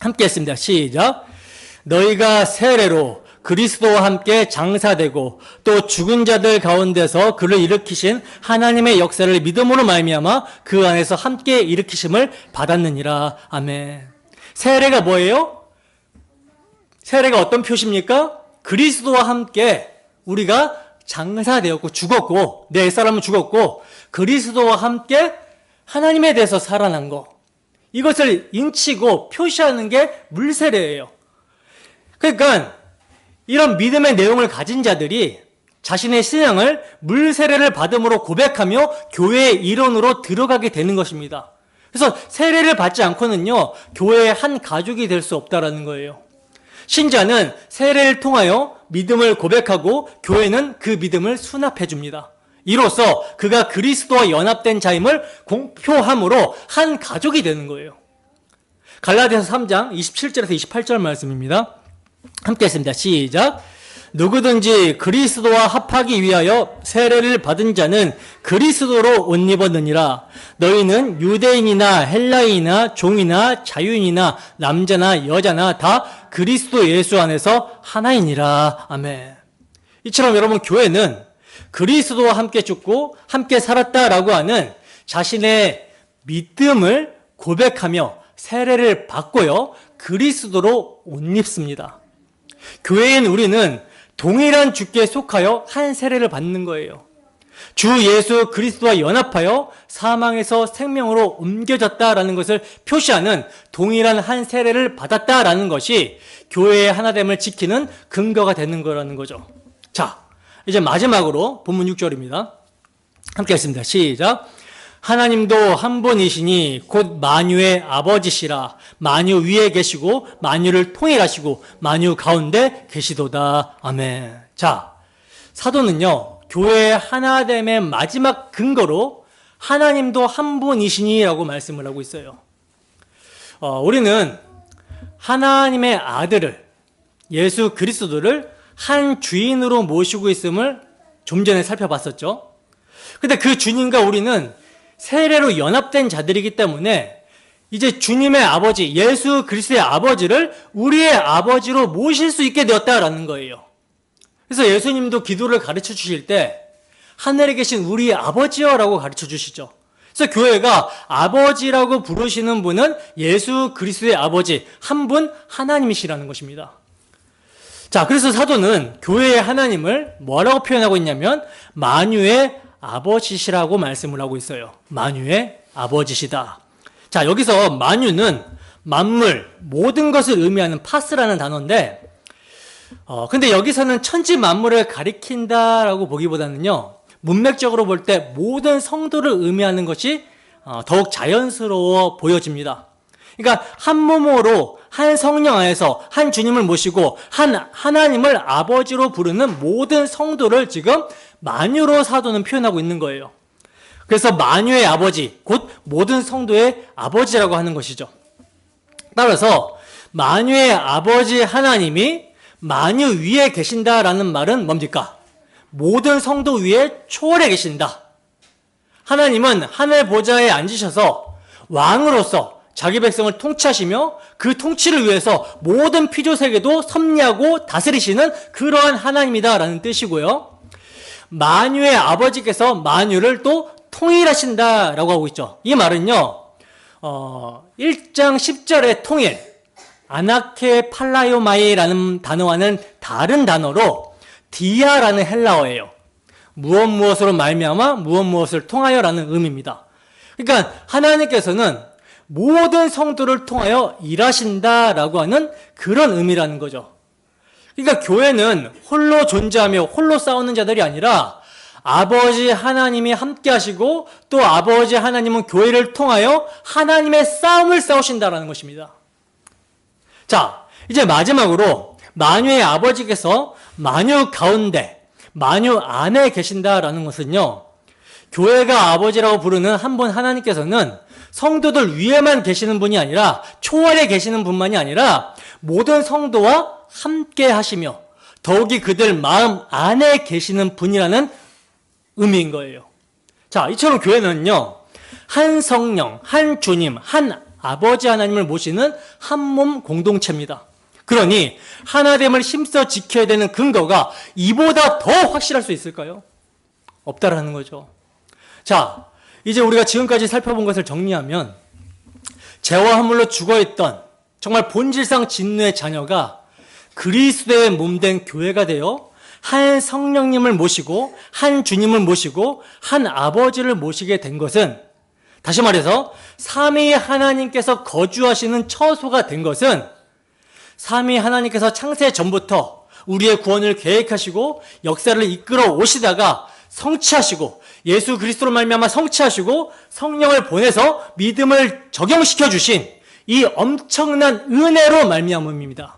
함께 했습니다. 시작. 너희가 세례로 그리스도와 함께 장사되고 또 죽은 자들 가운데서 그를 일으키신 하나님의 역사를 믿음으로 말미암아 그 안에서 함께 일으키심을 받았느니라. 아멘. 세례가 뭐예요? 세례가 어떤 표시입니까? 그리스도와 함께 우리가 장사되었고 죽었고 내 옛사람은 죽었고 그리스도와 함께 하나님에 대해서 살아난 거, 이것을 인치고 표시하는 게 물세례예요. 그러니까 이런 믿음의 내용을 가진 자들이 자신의 신앙을 물세례를 받음으로 고백하며 교회의 일원으로 들어가게 되는 것입니다. 그래서 세례를 받지 않고는요, 교회의 한 가족이 될 수 없다라는 거예요. 신자는 세례를 통하여 믿음을 고백하고 교회는 그 믿음을 수납해 줍니다. 이로써 그가 그리스도와 연합된 자임을 공표함으로 한 가족이 되는 거예요. 갈라디아서 3장 27절에서 28절 말씀입니다. 함께 했습니다. 시작. 누구든지 그리스도와 합하기 위하여 세례를 받은 자는 그리스도로 옷 입었느니라. 너희는 유대인이나 헬라인이나 종이나 자유인이나 남자나 여자나 다 그리스도 예수 안에서 하나이니라. 아멘. 이처럼 여러분, 교회는 그리스도와 함께 죽고 함께 살았다라고 하는 자신의 믿음을 고백하며 세례를 받고요, 그리스도로 옷 입습니다. 교회인 우리는 동일한 주께 속하여 한 세례를 받는 거예요. 주 예수 그리스도와 연합하여 사망에서 생명으로 옮겨졌다라는 것을 표시하는 동일한 한 세례를 받았다라는 것이 교회의 하나됨을 지키는 근거가 되는 거라는 거죠. 자, 이제 마지막으로 본문 6절입니다. 함께 했습니다. 시작. 하나님도 한 분이시니 곧 만유의 아버지시라. 만유 위에 계시고 만유를 통일하시고 만유 가운데 계시도다. 아멘. 자, 사도는요, 교회의 하나됨의 마지막 근거로 하나님도 한 분이시니라고 말씀을 하고 있어요. 우리는 하나님의 아들을, 예수 그리스도를 한 주인으로 모시고 있음을 좀 전에 살펴봤었죠. 근데 그 주님과 우리는 세례로 연합된 자들이기 때문에 이제 주님의 아버지, 예수 그리스도의 아버지를 우리의 아버지로 모실 수 있게 되었다라는 거예요. 그래서 예수님도 기도를 가르쳐 주실 때 하늘에 계신 우리 아버지여라고 가르쳐 주시죠. 그래서 교회가 아버지라고 부르시는 분은 예수 그리스도의 아버지, 한 분 하나님이시라는 것입니다. 자, 그래서 사도는 교회의 하나님을 뭐라고 표현하고 있냐면 만유의 아버지시라고 말씀을 하고 있어요. 만유의 아버지시다. 자, 여기서 만유는 만물, 모든 것을 의미하는 파스라는 단어인데, 근데 여기서는 천지 만물을 가리킨다라고 보기보다는요, 문맥적으로 볼 때 모든 성도를 의미하는 것이 더욱 자연스러워 보여집니다. 그러니까 한 몸으로 한 성령 안에서 한 주님을 모시고 한 하나님을 아버지로 부르는 모든 성도를 지금 만유로 사도는 표현하고 있는 거예요. 그래서 만유의 아버지, 곧 모든 성도의 아버지라고 하는 것이죠. 따라서 만유의 아버지 하나님이 만유 위에 계신다라는 말은 뭡니까? 모든 성도 위에 초월해 계신다. 하나님은 하늘 보좌에 앉으셔서 왕으로서 자기 백성을 통치하시며 그 통치를 위해서 모든 피조세계도 섭리하고 다스리시는 그러한 하나님이다라는 뜻이고요. 만유의 아버지께서 만유를 또 통일하신다라고 하고 있죠. 이 말은요, 1장 10절의 통일, 아나케 팔라요마이라는 단어와는 다른 단어로 디아라는 헬라어예요. 무엇으로 말미암아 무엇을 통하여라는 의미입니다. 그러니까 하나님께서는 모든 성도를 통하여 일하신다라고 하는 그런 의미라는 거죠. 그러니까 교회는 홀로 존재하며 홀로 싸우는 자들이 아니라 아버지 하나님이 함께 하시고 또 아버지 하나님은 교회를 통하여 하나님의 싸움을 싸우신다라는 것입니다. 자, 이제 마지막으로 만유의 아버지께서 만유 가운데, 만유 안에 계신다라는 것은요, 교회가 아버지라고 부르는 한 분 하나님께서는 성도들 위에만 계시는 분이 아니라 초월에 계시는 분만이 아니라 모든 성도와 함께 하시며 더욱이 그들 마음 안에 계시는 분이라는 의미인 거예요. 자, 이처럼 교회는요, 한 성령, 한 주님, 한 아버지 하나님을 모시는 한 몸 공동체입니다. 그러니 하나됨을 힘써 지켜야 되는 근거가 이보다 더 확실할 수 있을까요? 없다라는 거죠. 자, 이제 우리가 지금까지 살펴본 것을 정리하면 죄와 허물로 죽어있던 정말 본질상 진노의 자녀가 그리스도의 몸된 교회가 되어 한 성령님을 모시고 한 주님을 모시고 한 아버지를 모시게 된 것은, 다시 말해서 삼위 하나님께서 거주하시는 처소가 된 것은 삼위 하나님께서 창세 전부터 우리의 구원을 계획하시고 역사를 이끌어 오시다가 성취하시고 예수 그리스도로 말미암아 성취하시고 성령을 보내서 믿음을 적용시켜 주신 이 엄청난 은혜로 말미암음입니다.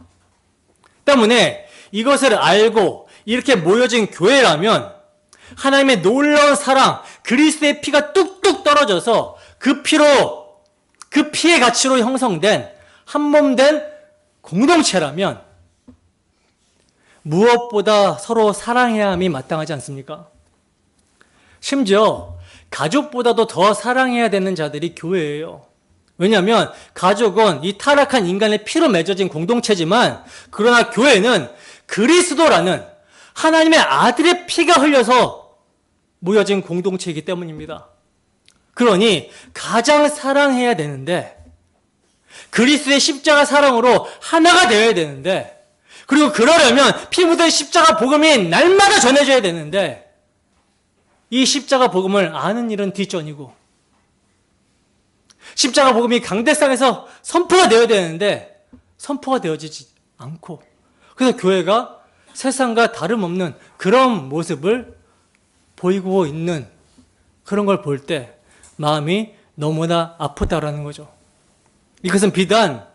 때문에 이것을 알고 이렇게 모여진 교회라면 하나님의 놀라운 사랑, 그리스도의 피가 뚝뚝 떨어져서 그 피로, 그 피의 가치로 형성된 한 몸 된 공동체라면 무엇보다 서로 사랑해야 함이 마땅하지 않습니까? 심지어 가족보다도 더 사랑해야 되는 자들이 교회예요. 왜냐하면 가족은 이 타락한 인간의 피로 맺어진 공동체지만, 그러나 교회는 그리스도라는 하나님의 아들의 피가 흘려서 모여진 공동체이기 때문입니다. 그러니 가장 사랑해야 되는데, 그리스도의 십자가 사랑으로 하나가 되어야 되는데, 그리고 그러려면 피 묻은 십자가 복음이 날마다 전해져야 되는데, 이 십자가 복음을 아는 일은 뒷전이고, 십자가 복음이 강대상에서 선포가 되어야 되는데 선포가 되어지지 않고, 그래서 교회가 세상과 다름없는 그런 모습을 보이고 있는 그런 걸 볼 때 마음이 너무나 아프다라는 거죠. 이것은 비단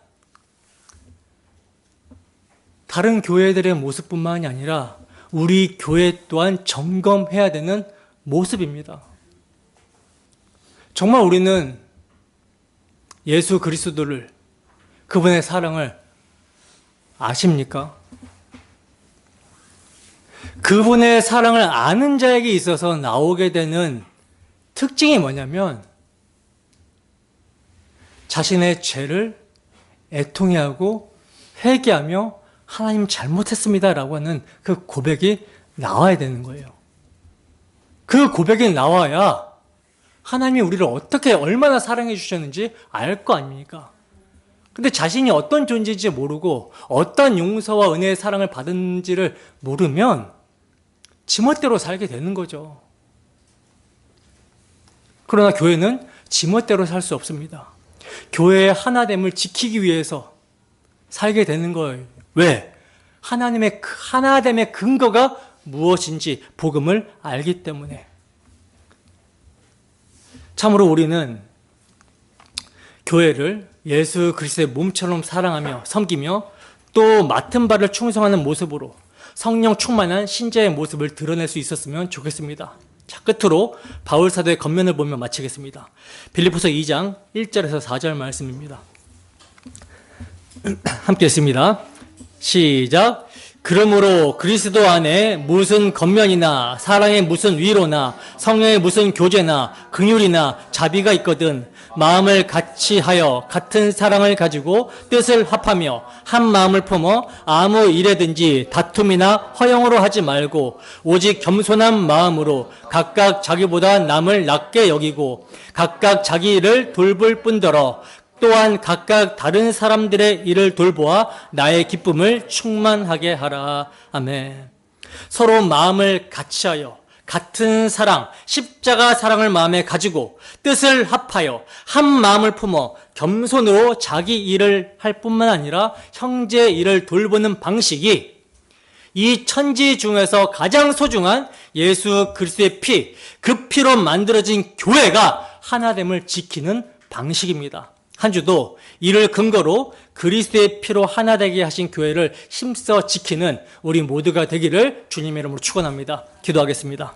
다른 교회들의 모습뿐만이 아니라 우리 교회 또한 점검해야 되는 모습입니다. 정말 우리는 예수 그리스도를, 그분의 사랑을 아십니까? 그분의 사랑을 아는 자에게 있어서 나오게 되는 특징이 뭐냐면, 자신의 죄를 애통해하고 회개하며 하나님 잘못했습니다라고 하는 그 고백이 나와야 되는 거예요. 그 고백이 나와야 하나님이 우리를 어떻게 얼마나 사랑해 주셨는지 알 거 아닙니까? 근데 자신이 어떤 존재인지 모르고 어떤 용서와 은혜의 사랑을 받은지를 모르면 지멋대로 살게 되는 거죠. 그러나 교회는 지멋대로 살 수 없습니다. 교회의 하나됨을 지키기 위해서 살게 되는 거예요. 왜? 하나님의 하나됨의 근거가 무엇인지 복음을 알기 때문에. 참으로 우리는 교회를 예수 그리스도의 몸처럼 사랑하며 섬기며 또 맡은 바를 충성하는 모습으로 성령 충만한 신자의 모습을 드러낼 수 있었으면 좋겠습니다. 자, 끝으로 바울 사도의 겉면을 보며 마치겠습니다. 빌립보서 2장 1절에서 4절 말씀입니다. 함께 읽습니다. 시작. 그러므로 그리스도 안에 무슨 겉면이나 사랑의 무슨 위로나 성령의 무슨 교제나 긍휼이나 자비가 있거든 마음을 같이 하여 같은 사랑을 가지고 뜻을 합하며 한 마음을 품어 아무 일에든지 다툼이나 허영으로 하지 말고 오직 겸손한 마음으로 각각 자기보다 남을 낮게 여기고 각각 자기 일을 돌볼 뿐더러 또한 각각 다른 사람들의 일을 돌보아 나의 기쁨을 충만하게 하라. 아멘. 서로 마음을 같이하여 같은 사랑, 십자가 사랑을 마음에 가지고 뜻을 합하여 한 마음을 품어 겸손으로 자기 일을 할 뿐만 아니라 형제의 일을 돌보는 방식이 이 천지 중에서 가장 소중한 예수 그리스도의 피, 그 피로 만들어진 교회가 하나됨을 지키는 방식입니다. 한 주도 이를 근거로 그리스도의 피로 하나 되게 하신 교회를 힘써 지키는 우리 모두가 되기를 주님의 이름으로 축원합니다. 기도하겠습니다.